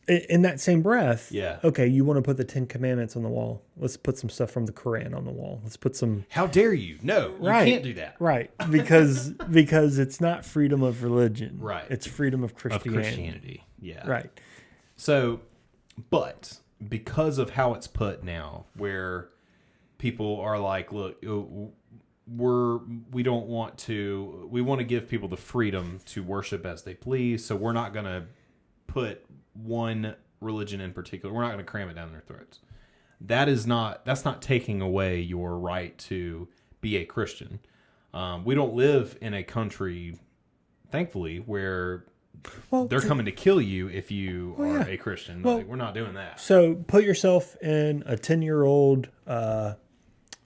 in that same breath, Yeah. okay, you want to put the 10 Commandments on the wall. Let's put some stuff from the Quran on the wall. Let's put some. How dare you? No, you can't do that. Right. Because it's not freedom of religion. Right. It's freedom of Christianity. Of Christianity. Yeah. Right. So, but because of how it's put now, where people are like, look, we don't want to, we want to give people the freedom to worship as they please. So we're not going to put one religion in particular. We're not going to cram it down their throats. That's not taking away your right to be a Christian. We don't live in a country, thankfully, where they're coming to kill you if you are a Christian. Like, we're not doing that. So put yourself in a 10-year-old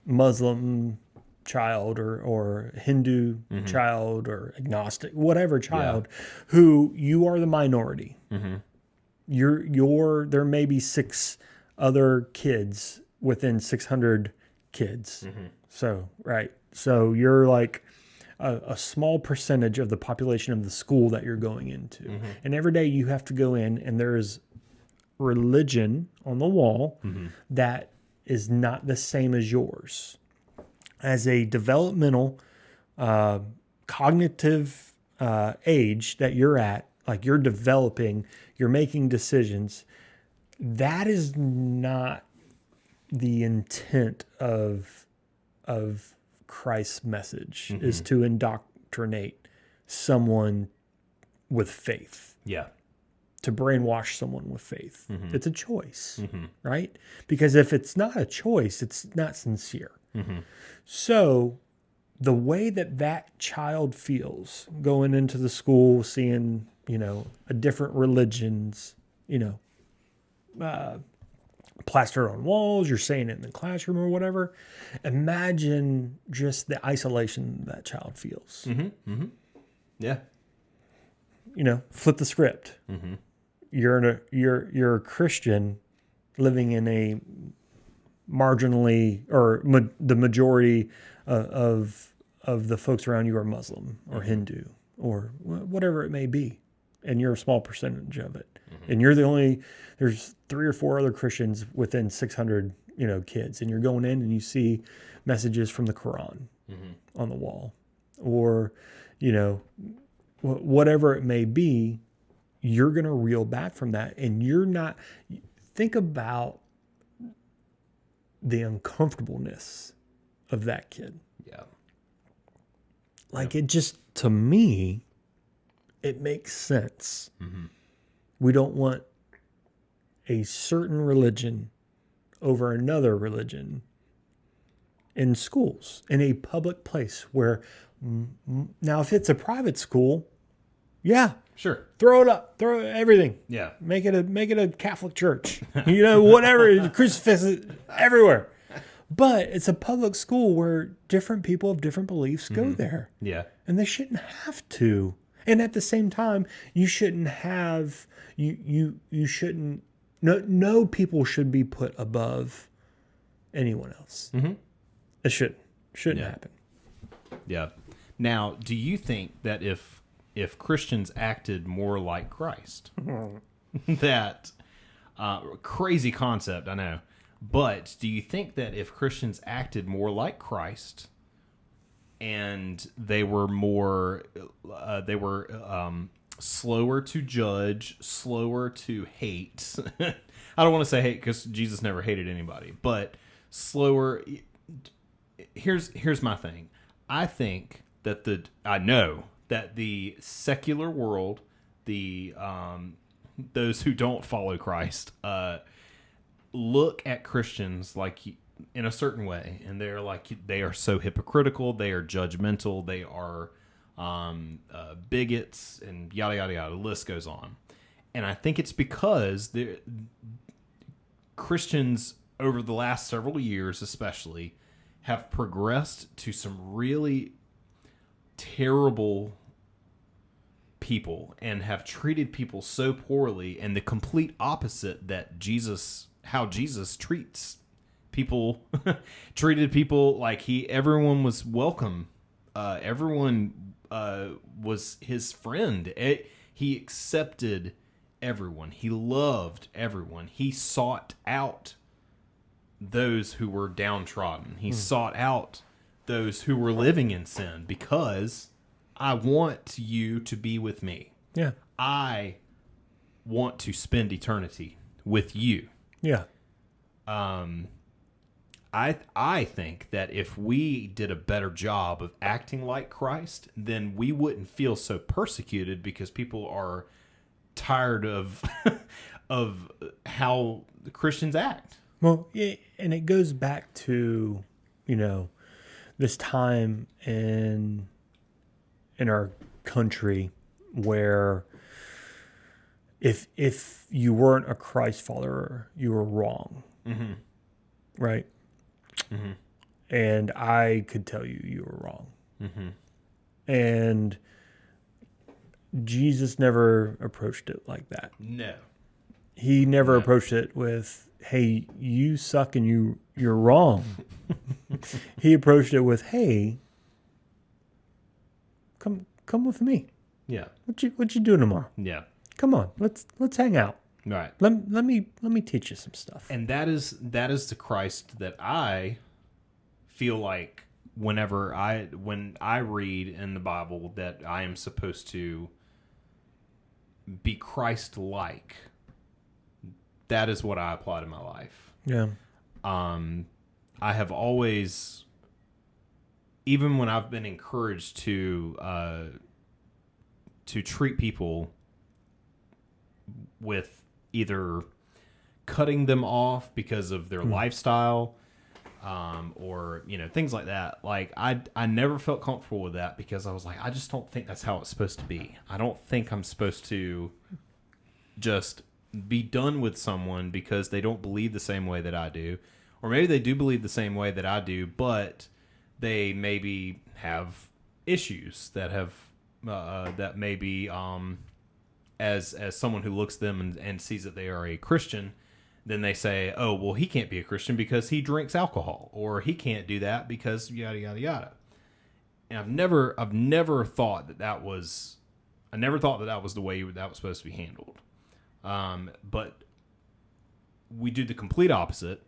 Muslim child or Hindu child or agnostic, whatever child, who you are the minority. Mm-hmm. There may be 6 other kids within 600 kids. Mm-hmm. So you're like a small percentage of the population of the school that you're going into. Mm-hmm. And every day you have to go in and there's religion on the wall that is not the same as yours. As a developmental, cognitive age that you're at, like you're developing, you're making decisions, that is not the intent of Christ's message, is to indoctrinate someone with faith. Yeah. To brainwash someone with faith. Mm-hmm. It's a choice, right? Because if it's not a choice, it's not sincere. Mm-hmm. So the way that child feels going into the school, seeing, a different religions, plastered on walls, you're saying it in the classroom or whatever. Imagine just the isolation that child feels. Mm-hmm. Mm-hmm. Yeah. Flip the script. Mm-hmm. You're a Christian living in a marginally, or the majority of the folks around you are Muslim or Hindu or whatever it may be, and you're a small percentage of it, and you're there's 3 or 4 other Christians within 600 kids, and you're going in and you see messages from the Quran on the wall, or whatever it may be. You're going to reel back from that, and you're not. Think about the uncomfortableness of that kid. Yeah. Like it just, to me, it makes sense. Mm-hmm. We don't want a certain religion over another religion in schools, in a public place where, now if it's a private school, yeah. Sure. Throw it up. Throw everything. Yeah. Make it a Catholic church. Whatever. Crucifixes everywhere. But it's a public school where different people of different beliefs go there. Yeah. And they shouldn't have to. And at the same time, you shouldn't have you shouldn't no people should be put above anyone else. Mm-hmm. It shouldn't happen. Yeah. Now, do you think that if Christians acted more like Christ, that crazy concept, I know, but do you think that if Christians acted more like Christ and they were more, slower to judge, slower to hate? I don't want to say hate because Jesus never hated anybody, but slower. Here's my thing. I think that I know that the secular world, those who don't follow Christ, look at Christians like in a certain way, and they're like, they are so hypocritical, they are judgmental, they are bigots, and yada yada yada. The list goes on, and I think it's because Christians over the last several years especially, have progressed to some really terrible people and have treated people so poorly, and the complete opposite that how Jesus treats people, treated people like everyone was welcome. Everyone was his friend. He accepted everyone. He loved everyone. He sought out those who were downtrodden. He sought out those who were living in sin, because I want you to be with me. Yeah. I want to spend eternity with you. Yeah. I think that if we did a better job of acting like Christ, then we wouldn't feel so persecuted, because people are tired of of how the Christians act. Well, yeah, and it goes back to, this time in our country where if you weren't a Christ follower, you were wrong. Mm-hmm. Right? Mm-hmm. And I could tell you were wrong. Mm-hmm. And Jesus never approached it like that. No. He never approached it with, hey, you suck and you're wrong. He approached it with, hey, come with me. Yeah. What you doing tomorrow? Yeah. Come on, let's hang out. Right. Let me teach you some stuff. And that is the Christ that I feel like when I read in the Bible that I am supposed to be Christ-like. That is what I apply to my life. Yeah. I have always, even when I've been encouraged to treat people with either cutting them off because of their lifestyle, or things like that. Like I never felt comfortable with that, because I was like, I just don't think that's how it's supposed to be. I don't think I'm supposed to just be done with someone because they don't believe the same way that I do, or maybe they do believe the same way that I do, but they maybe have issues that have that maybe as someone who looks at them and sees that they are a Christian, then they say, oh, well, he can't be a Christian because he drinks alcohol, or he can't do that because yada, yada, yada. And I've never thought that was the way that was supposed to be handled. But we do the complete opposite.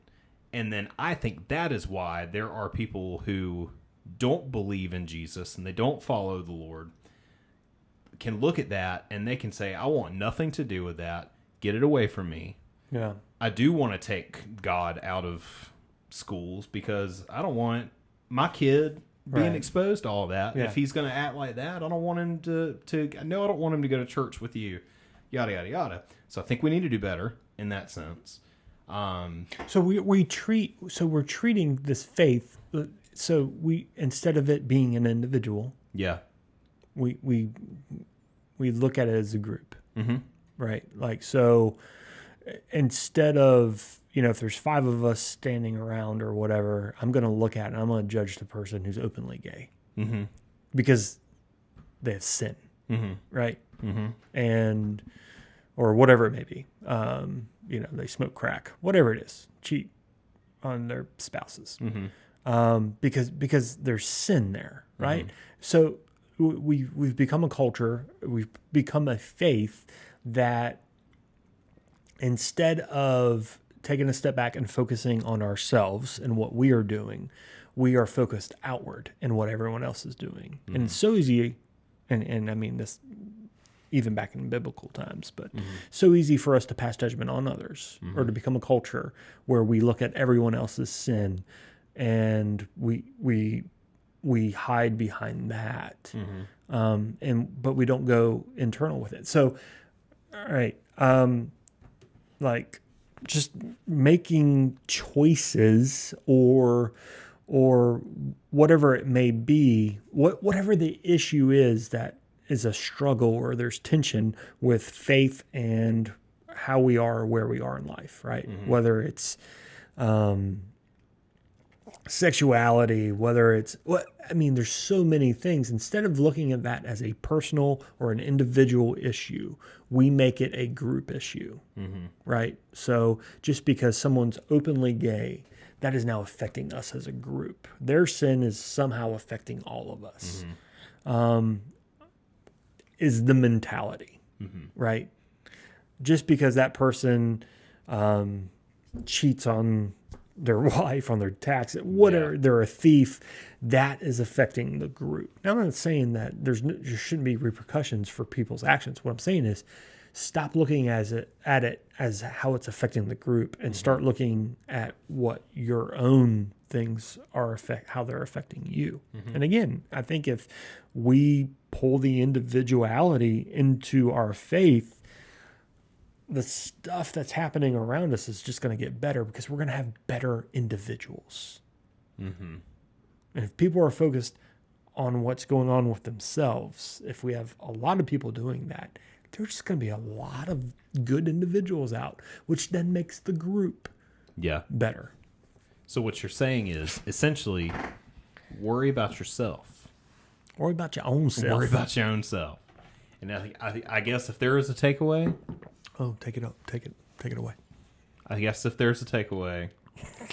And then I think that is why there are people who don't believe in Jesus and they don't follow the Lord, can look at that and they can say, I want nothing to do with that. Get it away from me. Yeah. I do want to take God out of schools, because I don't want my kid being exposed to all that. Yeah. If he's going to act like that, I don't want him to I don't want him to go to church with you, yada, yada, yada. So I think we need to do better in that sense. So we're treating this faith. So we, instead of it being an individual, Yeah. we look at it as a group, Mm-hmm. right? Like, so instead of, if there's 5 of us standing around or whatever, I'm going to look at it and I'm going to judge the person who's openly gay, Mm-hmm. because they have sin, Mm-hmm. right? Mm-hmm. And, or whatever it may be. They smoke crack, whatever it is, cheat on their spouses, Mm-hmm. because there's sin there, right? Mm-hmm. So we've become a culture, we've become a faith that instead of taking a step back and focusing on ourselves and what we are doing, we are focused outward in what everyone else is doing. Mm-hmm. And it's so easy, and I mean this even back in biblical times, but so easy for us to pass judgment on others, or to become a culture where we look at everyone else's sin and we hide behind that. But we don't go internal with it. So, all right. Like just making choices or whatever it may be, whatever the issue is that is a struggle or there's tension with faith and how we are, where we are in life, right? Mm-hmm. Whether it's sexuality, whether it's what I mean, there's so many things. Instead of looking at that as a personal or an individual issue, we make it a group issue, right? So just because someone's openly gay, that is now affecting us as a group. Their sin is somehow affecting all of us. Is the mentality, right? Just because that person cheats on their wife, on their tax, whatever, they're a thief, that is affecting the group. Now, I'm not saying that there shouldn't be repercussions for people's actions. What I'm saying is stop looking at it as how it's affecting the group and start looking at what your own things are how they're affecting you. And again, I think if we pull the individuality into our faith, the stuff that's happening around us is just going to get better because we're going to have better individuals. And if people are focused on what's going on with themselves, if we have a lot of people doing that, there's just going to be a lot of good individuals out, which then makes the group better. So what you're saying is essentially worry about yourself. Worry about your own self. Worry about your own self. And I guess if there is a takeaway... Oh, take it up. Take it away. I guess if there's a takeaway,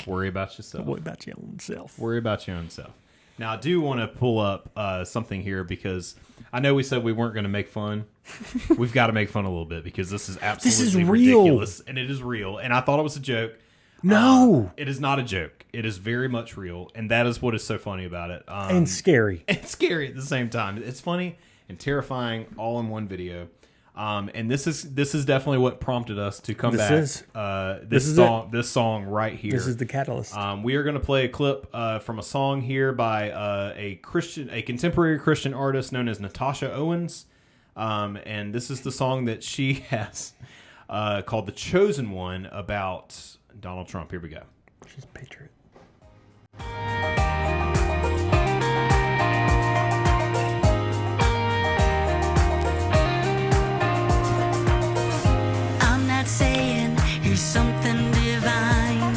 worry about yourself. Worry about your own self. Worry about your own self. Now, I do want to pull up something here because I know we said we weren't going to make fun. We've got to make fun a little bit because this is absolutely ridiculous. And it is real. And I thought it was a joke. No. It is not a joke. It is very much real. And that is what is so funny about it. And scary. And scary at the same time. It's funny and terrifying all in one video. And this is definitely what prompted us to come back. This song right here. This is the catalyst. We are going to play a clip from a song here by a contemporary Christian artist known as Natasha Owens. And this is the song that she has called "The Chosen One" about Donald Trump. Here we go. She's a patriot. Something divine.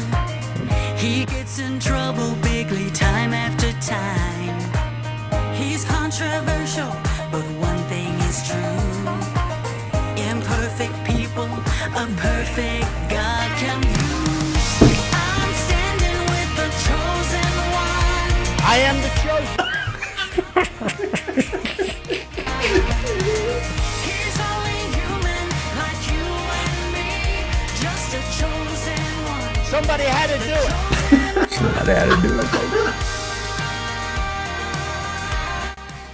He gets in trouble bigly time after time. He's controversial, but one thing is true. Imperfect people, a perfect God can use. I'm standing with the chosen one. I am the chosen. He's only human like you and me. Just a chosen one. Somebody had to do it. Somebody had to do it, baby.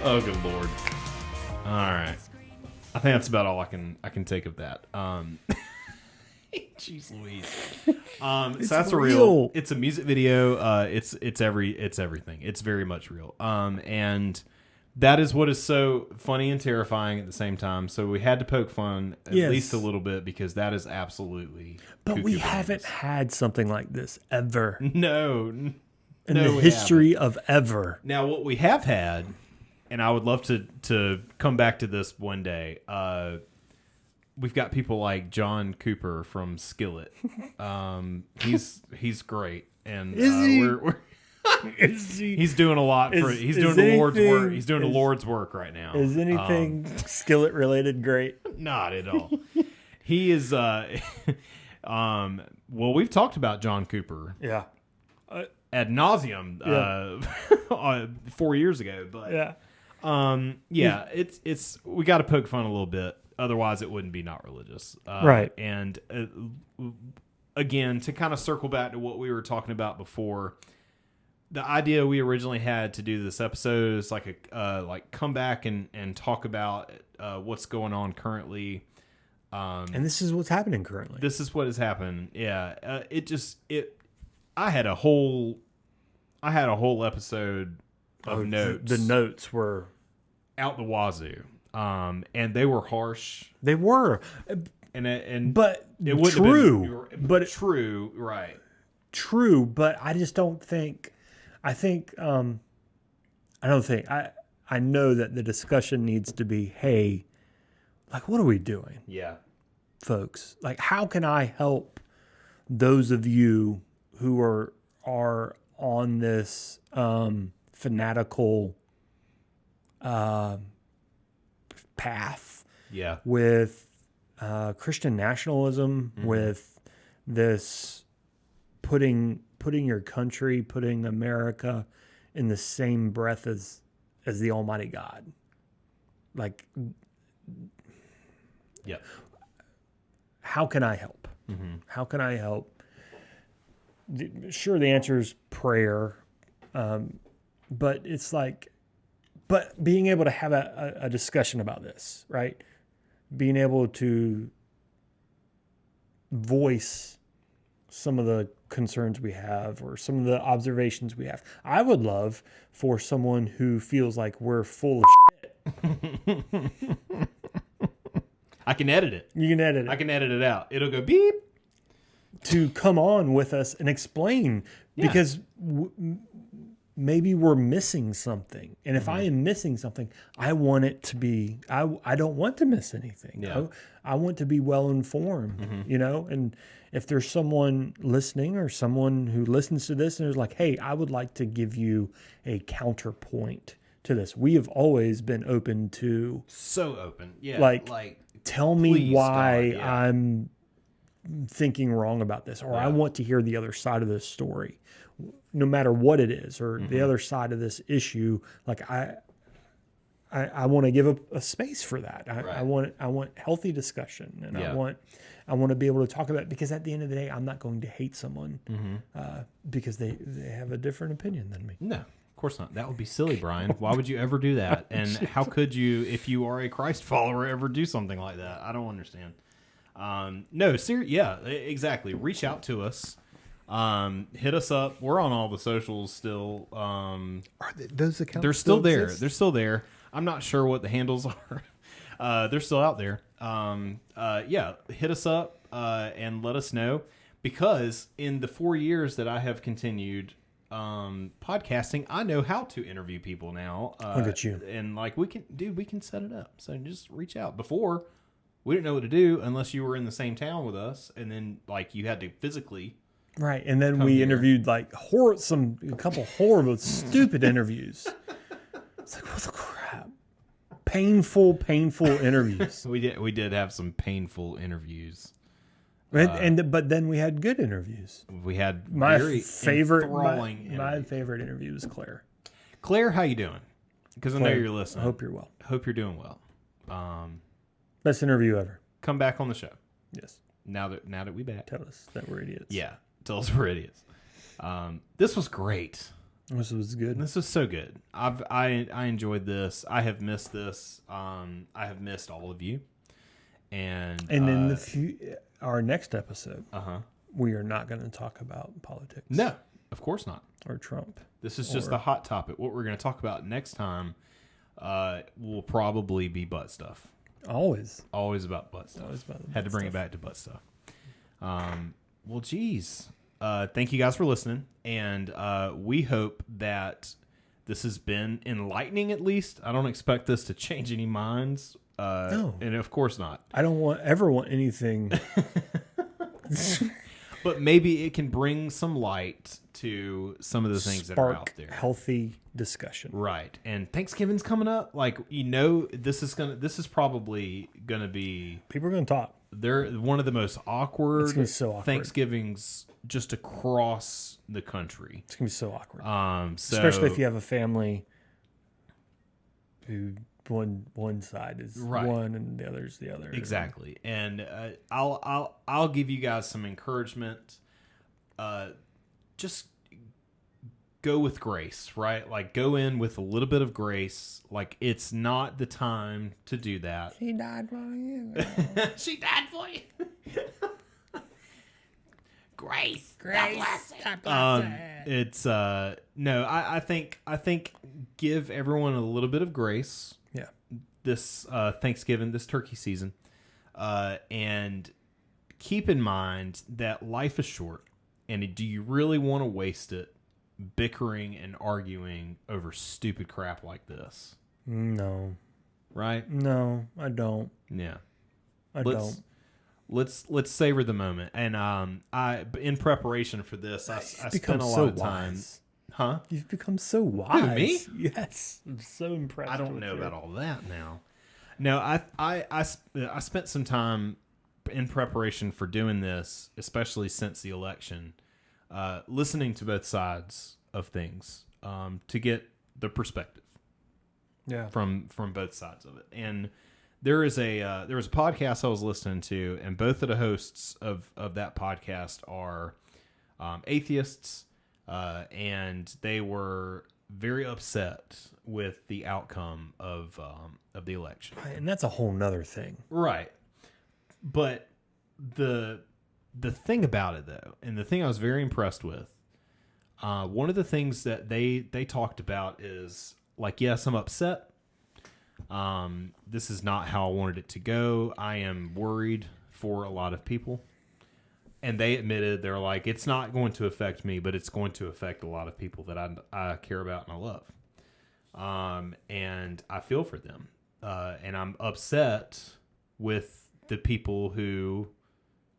Oh, good Lord. All right. I think that's about all I can take of that. Jeez Louise. So that's real. It's a music video. It's everything. It's very much real. And that is what is so funny and terrifying at the same time. So we had to poke fun at least a little bit because that is absolutely. But we haven't had something like this ever. No. In the history of ever. Now, what we have had, and I would love to come back to this one day. We've got people like John Cooper from Skillet. He's great, and he's doing a lot for. He's doing the Lord's work. He's doing the Lord's work right now. Is anything Skillet related great? Not at all. He is. Well, we've talked about John Cooper. Yeah. Ad nauseum 4 years ago, but it's we got to poke fun a little bit, otherwise it wouldn't be not religious, right? And again, to kind of circle back to what we were talking about before, the idea we originally had to do this episode is like come back and talk about what's going on currently. And this is what's happening currently. This is what has happened. Yeah, I had a whole episode of notes. The notes were out the wazoo, and they were harsh. They were, but it wouldn't true. Have been, but true, right? True, but I just don't think. I know that the discussion needs to be, hey, like, what are we doing? Yeah, folks. Like, how can I help those of you who are on this fanatical path Yeah. with Christian nationalism, with this putting your country, putting America in the same breath as the Almighty God. Like, Yeah. how can I help? How can I help? Sure, the answer is prayer, but it's like, but being able to have a discussion about this, right? Being able to voice some of the concerns we have or some of the observations we have. I would love for someone who feels like we're full of shit. I can edit it. You can edit it. I can edit it out. It'll go beep. To come on with us and explain, because maybe we're missing something. And if I am missing something, I want it to be, I don't want to miss anything. Yeah. I want to be well informed, you know? And if there's someone listening or someone who listens to this and is like, hey, I would like to give you a counterpoint to this. We have always been open to, So open. Yeah. Like, tell me please, why God, yeah. I'm thinking wrong about this, or I want to hear the other side of this story, no matter what it is, or the other side of this issue. Like I want to give a space for that. I want healthy discussion, and I want to be able to talk about it, because at the end of the day, I'm not going to hate someone because they have a different opinion than me. No, of course not. That would be silly, Brian. Why would you ever do that? And how could you, if you are a Christ follower, ever do something like that? I don't understand. No, yeah, exactly. Reach out to us. Hit us up. We're on all the socials still. Are those accounts? They're still there. exist? They're still there. I'm not sure what the handles are. They're still out there. Yeah, hit us up and let us know, because in the 4 years that I have continued podcasting, I know how to interview people now. Look at you. And like we can set it up. So just reach out. Before, we didn't know what to do unless you were in the same town with us, and then like you had to physically. Right, and then we interviewed like a couple horrible, stupid interviews. It's like, what the crap? Painful interviews. We did have some painful interviews. But then we had good interviews. We had My very favorite enthralling my interviews. favorite interview was Claire. Claire, how you doing? Because I know Claire, you're listening. I hope you're well. Hope you're doing well. Best interview ever. Come back on the show Yes. now that we back. Tell us that we're idiots. Yeah, tell us we're idiots. This was great. This was good. This was so good. I enjoyed this. I have missed this. I have missed all of you. And in our next episode, uh-huh. we are not going to talk about politics. No, of course not. Or Trump. This is just the hot topic. What we're going to talk about next time will probably be butt stuff. Always. Always about butt stuff. Always about the Had to butt bring it back to butt stuff. Well, geez. Thank you guys for listening. And we hope that this has been enlightening, at least. I don't expect this to change any minds. No. And of course not. I don't ever want anything. But maybe it can bring some light to some of the things that are out there. Healthy discussion. Right. And Thanksgiving's coming up. Like, this is probably gonna be, People are going to talk. they're one of the most awkward, It's gonna be so awkward. Thanksgivings just across the country. It's going to be so awkward. So, Especially if you have a family who one side is Right. one and the other's the other. exactly. And I'll give you guys some encouragement. Just go with grace, right? Like, go in with a little bit of grace. Like, it's not the time to do that. She died for you. She died for you. Grace. God bless it. It's no, I think give everyone a little bit of grace Yeah. this Thanksgiving, this turkey season. And keep in mind that life is short, and do you really want to waste it bickering and arguing over stupid crap like this? No. Right? No, I don't. Yeah. I Let's don't. let's savor the moment. And I in preparation for this, I spent become a lot so of time. wise. Huh? You've become so wise. me? Yes. I'm so impressed. I don't with know you. about all that now. No, I spent some time in preparation for doing this, especially since the election, listening to both sides of things to get the perspective from both sides of it. And there was a podcast I was listening to, and both of the hosts of that podcast are atheists, and they were very upset with the outcome of the election. Right, and that's a whole nother thing. Right. But the thing about it, though, and the thing I was very impressed with, one of the things that they talked about is, like, yes, I'm upset. This is not how I wanted it to go. I am worried for a lot of people. And they admitted, they're like, it's not going to affect me, but it's going to affect a lot of people that I care about and I love. And I feel for them. And I'm upset with the people who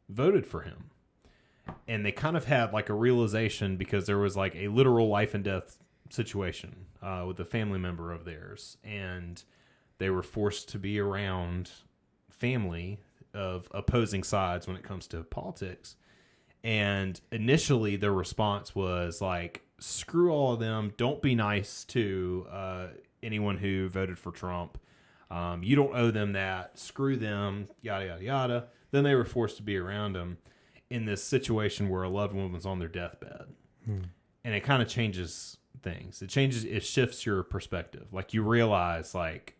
voted for him. And they kind of had like a realization, because there was like a literal life and death situation with a family member of theirs. And they were forced to be around family of opposing sides when it comes to politics. And initially their response was like, screw all of them. Don't be nice to anyone who voted for Trump. You don't owe them that. Screw them, yada, yada, yada. Then they were forced to be around him in this situation where a loved one was on their deathbed. And it kind of changes things. It shifts your perspective. Like, you realize, like,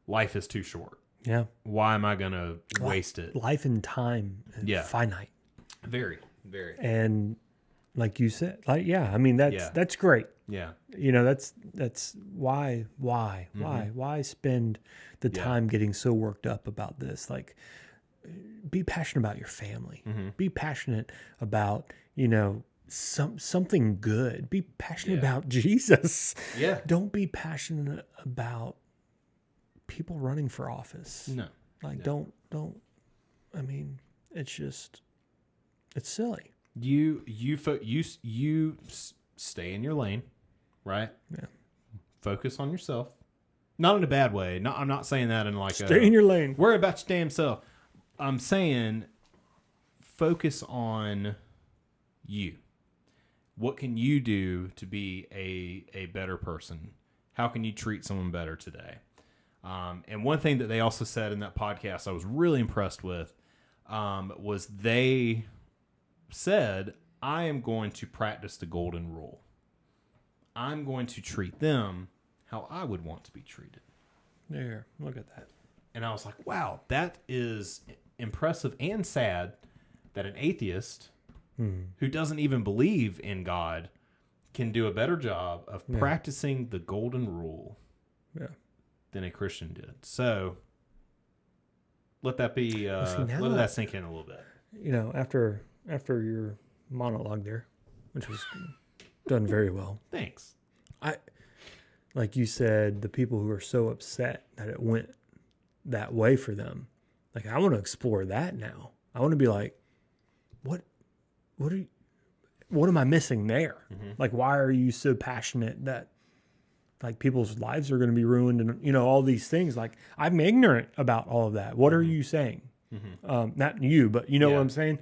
life is too short. Yeah. Why am I going to waste it? Life and time is finite. Very, very. And like you said, like, I mean, that's great. Yeah. You know, that's why spend the time getting so worked up about this? Like, be passionate about your family. Be passionate about, something good. Be passionate about Jesus. Yeah. Don't be passionate about people running for office. No. Like, don't. I mean, it's just, it's silly. You stay in your lane, right? Yeah. Focus on yourself. Not in a bad way. No, I'm not saying that in like Stay in your lane. Worry about your damn self. I'm saying focus on you. What can you do to be a better person? How can you treat someone better today? And one thing that they also said in that podcast I was really impressed with was they said, I am going to practice the golden rule. I'm going to treat them how I would want to be treated. There, look at that. And I was like, wow, that is impressive and sad that an atheist who doesn't even believe in God can do a better job of practicing the golden rule than a Christian did. So let that be, let that sink in a little bit. You know, after your monologue there, which was done very well. Thanks. Like you said, the people who are so upset that it went that way for them, like, I want to explore that now. I want to be like, what am I missing there? Like, why are you so passionate that, like, people's lives are going to be ruined and, all these things? Like, I'm ignorant about all of that. What are you saying? Not you, but you know what I'm saying?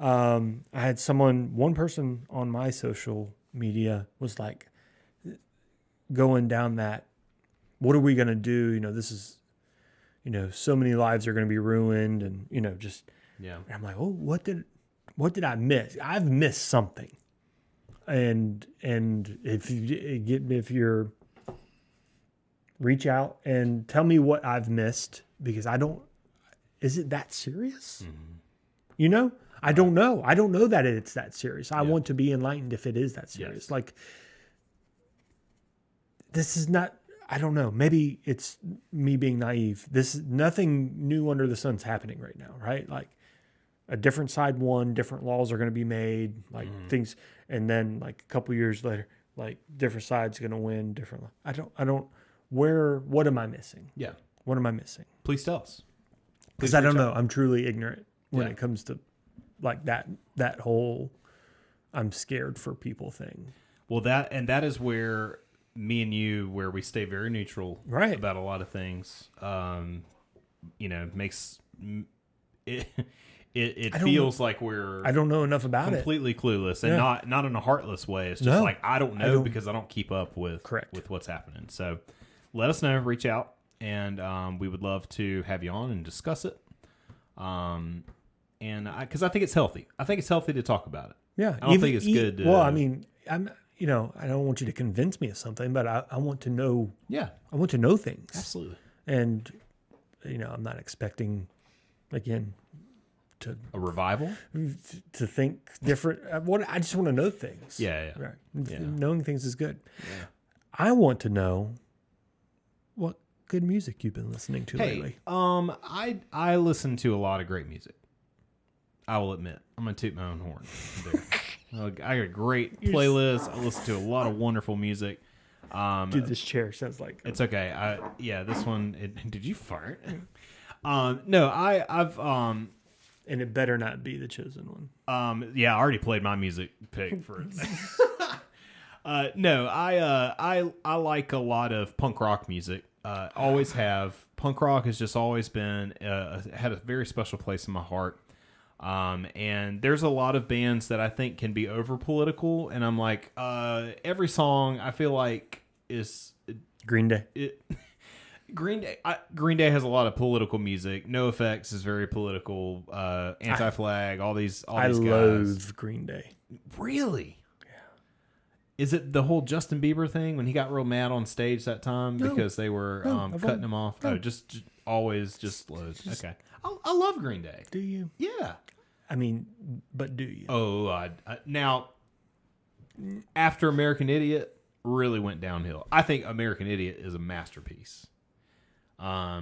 I had one person on my social media was like going down that, what are we going to do? This is, so many lives are going to be ruined and, just, and I'm like, oh, what did I miss? I've missed something. And if you're reach out and tell me what I've missed, because is it that serious? I don't know. I don't know that it's that serious. I want to be enlightened if it is that serious. Yes. Like, this is not, I don't know. Maybe it's me being naive. Nothing new under the sun's happening right now, right? Like, a different side won, different laws are going to be made, like things. And then like a couple years later, like, different side's going to win different. What am I missing? Yeah. What am I missing? Please tell us. Because I don't know. I'm truly ignorant when Yeah. it comes to like that whole I'm scared for people thing. Well, that is where me and you, where we stay very neutral Right. about a lot of things. Makes it feels like we're I don't know enough about it. completely clueless, and Yeah. not in a heartless way. It's just No, like I don't know don't- because I don't keep up with Correct. with what's happening. So let us know, reach out, and we would love to have you on and discuss it. Because I think it's healthy. I think it's healthy to talk about it. Yeah. I don't think it's good to- Well, I mean, I don't want you to convince me of something, but I want to know. Yeah, I want to know things. absolutely. And I'm not expecting, again, A revival. to think different. I just want to know things. Yeah. Right. Yeah. Knowing things is good. Yeah. I want to know what good music you've been listening to Hey, lately. I listen to a lot of great music. I will admit, I'm gonna toot my own horn there. I got a great playlist. I listen to a lot of wonderful music. Dude, this chair sounds like It's okay. This one. Did you fart? No, I've and it better not be the chosen one. I already played my music pick for it. No, I like a lot of punk rock music. Always have. Punk rock has just always been had a very special place in my heart. And there's a lot of bands that I think can be over political, and I'm like, every song I feel like is Green Day. Green Day has a lot of political music. NoFX is very political. Anti-Flag, all these I guys. love Green Day. Really? Yeah. Is it the whole Justin Bieber thing when he got real mad on stage that time because they were cutting him off? no. Oh, just always just loads. Okay. I love Green Day. Do you? Yeah. I mean, but do you? Oh, now after American Idiot really went downhill. I think American Idiot is a masterpiece. Yeah,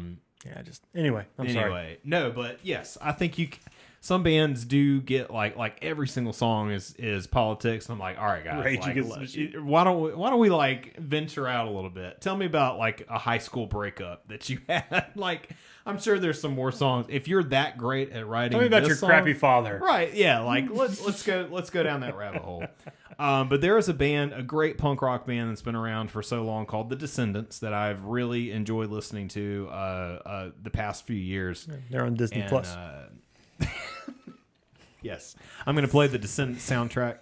anyway, I'm sorry. No, but yes, I think some bands do get like every single song is politics. And I'm like, all right, guys, Rage like, Against the Machine. why don't we like venture out a little bit? Tell me about like a high school breakup that you had. Like, I'm sure there's some more songs. If you're that great at writing, Tell me about this your song- crappy father. Right? Yeah, like let's go down that rabbit hole. But there is a great punk rock band that's been around for so long called The Descendants that I've really enjoyed listening to the past few years. They're on Disney Plus. Yes, I'm going to play the Descendants soundtrack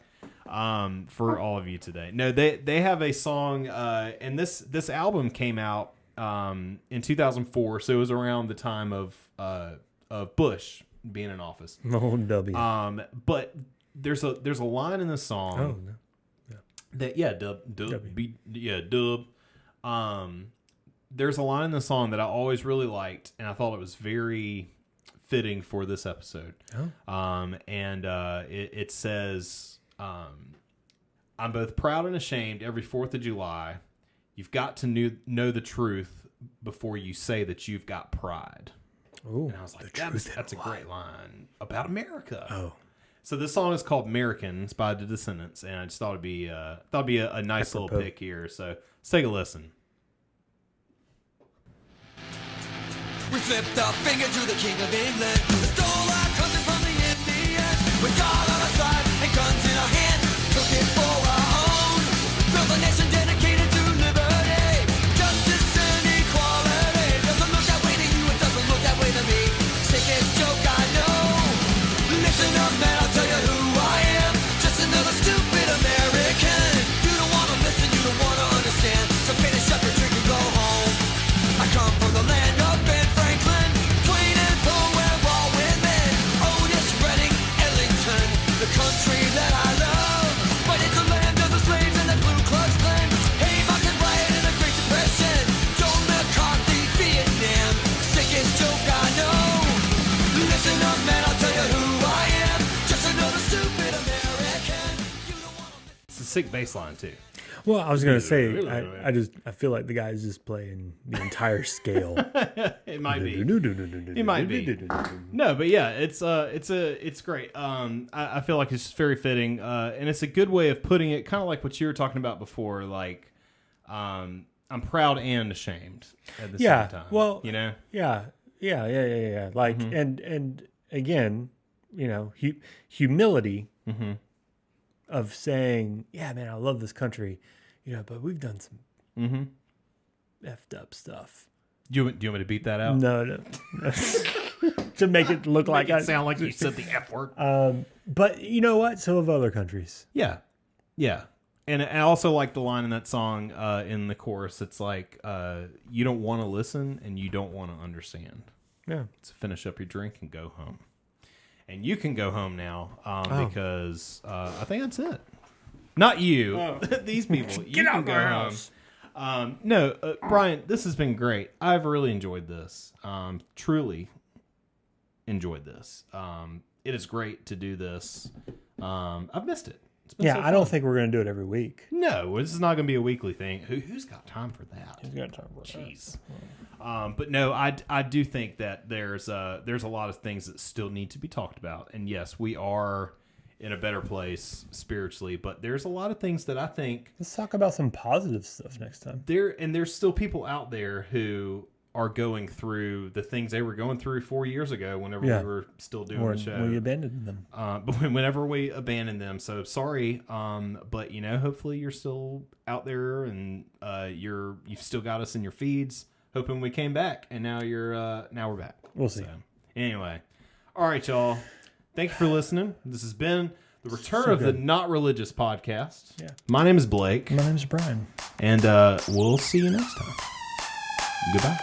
for all of you today. No, they have a song, and this album came out in 2004, so it was around the time of Bush being in office. Oh, W. But there's a line in the song. Oh, no. Dub. There's a line in the song that I always really liked, and I thought it was very fitting for this episode. It says, "I'm both proud and ashamed every 4th of July. You've got to know the truth before you say that you've got pride." Oh, And I was like, that's a great line about America. Oh. So this song is called "Americans" by The Descendants, and I just thought it'd be a nice little pick here. So let's take a listen. We flipped our finger to the King of England, stole our country from the Indians. With God on our side and guns in our hand, took it for our own. Built a nation dedicated to liberty, justice and equality. Doesn't look that way to you, it doesn't look that way to me. Sickest joke I know. Listen up, man, I'll tell you who I am. Just another stupid American. You don't wanna listen, you don't wanna understand. So finish up your drink and go home. I come from the land of Ben Franklin, Twain and Poe, where all women, Otis Redding, Ellington, the country that I love. But it's a land of the slaves and the Ku Klux Klan. Haymarket riot and the Great Depression, Joe McCarthy, Vietnam, sickest joke I know. Listen up, man, I'll tell you who I am. Just another stupid American. You don't wanna listen. It's a sick bass line too. Well, I was gonna say, I feel like the guy's just playing the entire scale. It might be. It might be. No, but yeah, it's great. I feel like it's just very fitting, and it's a good way of putting it, kind of like what you were talking about before. Like, I'm proud and ashamed at the same time. Well, you know. Yeah. Like, and again, you know, humility Mm-hmm. of saying, yeah, man, I love this country, you know, but we've done some effed up stuff. Do you want me to beat that out? No. To make it look like Make it sound like you said the F word. But you know what? So have other countries. Yeah. And I also like the line in that song in the chorus. It's like, you don't want to listen and you don't want to understand. Yeah. So finish up your drink and go home. And you can go home now because I think that's it. Not you. These people. You can go home. No, Brian, this has been great. I've really enjoyed this. Truly enjoyed this. It is great to do this. I've missed it. It's been so I fun. don't think we're going to do it every week. No, this is not going to be a weekly thing. Who's got time for that? Who's got time for that? Jeez. But no, I do think that there's a lot of things that still need to be talked about. And yes, we are in a better place spiritually, but there's a lot of things that I think Let's talk about some positive stuff next time. there's still people out there who are going through the things they were going through 4 years ago whenever we were still doing the show. We abandoned them. But whenever we abandoned them, so sorry. But you know, hopefully you're still out there and you've still got us in your feeds. Hoping we came back, and now we're back. We'll see. So, anyway, all right, y'all. Thank you for listening. This has been the return of the Not Religious podcast. Yeah. My name is Blake, My name's Brian. and we'll see you next time. Goodbye.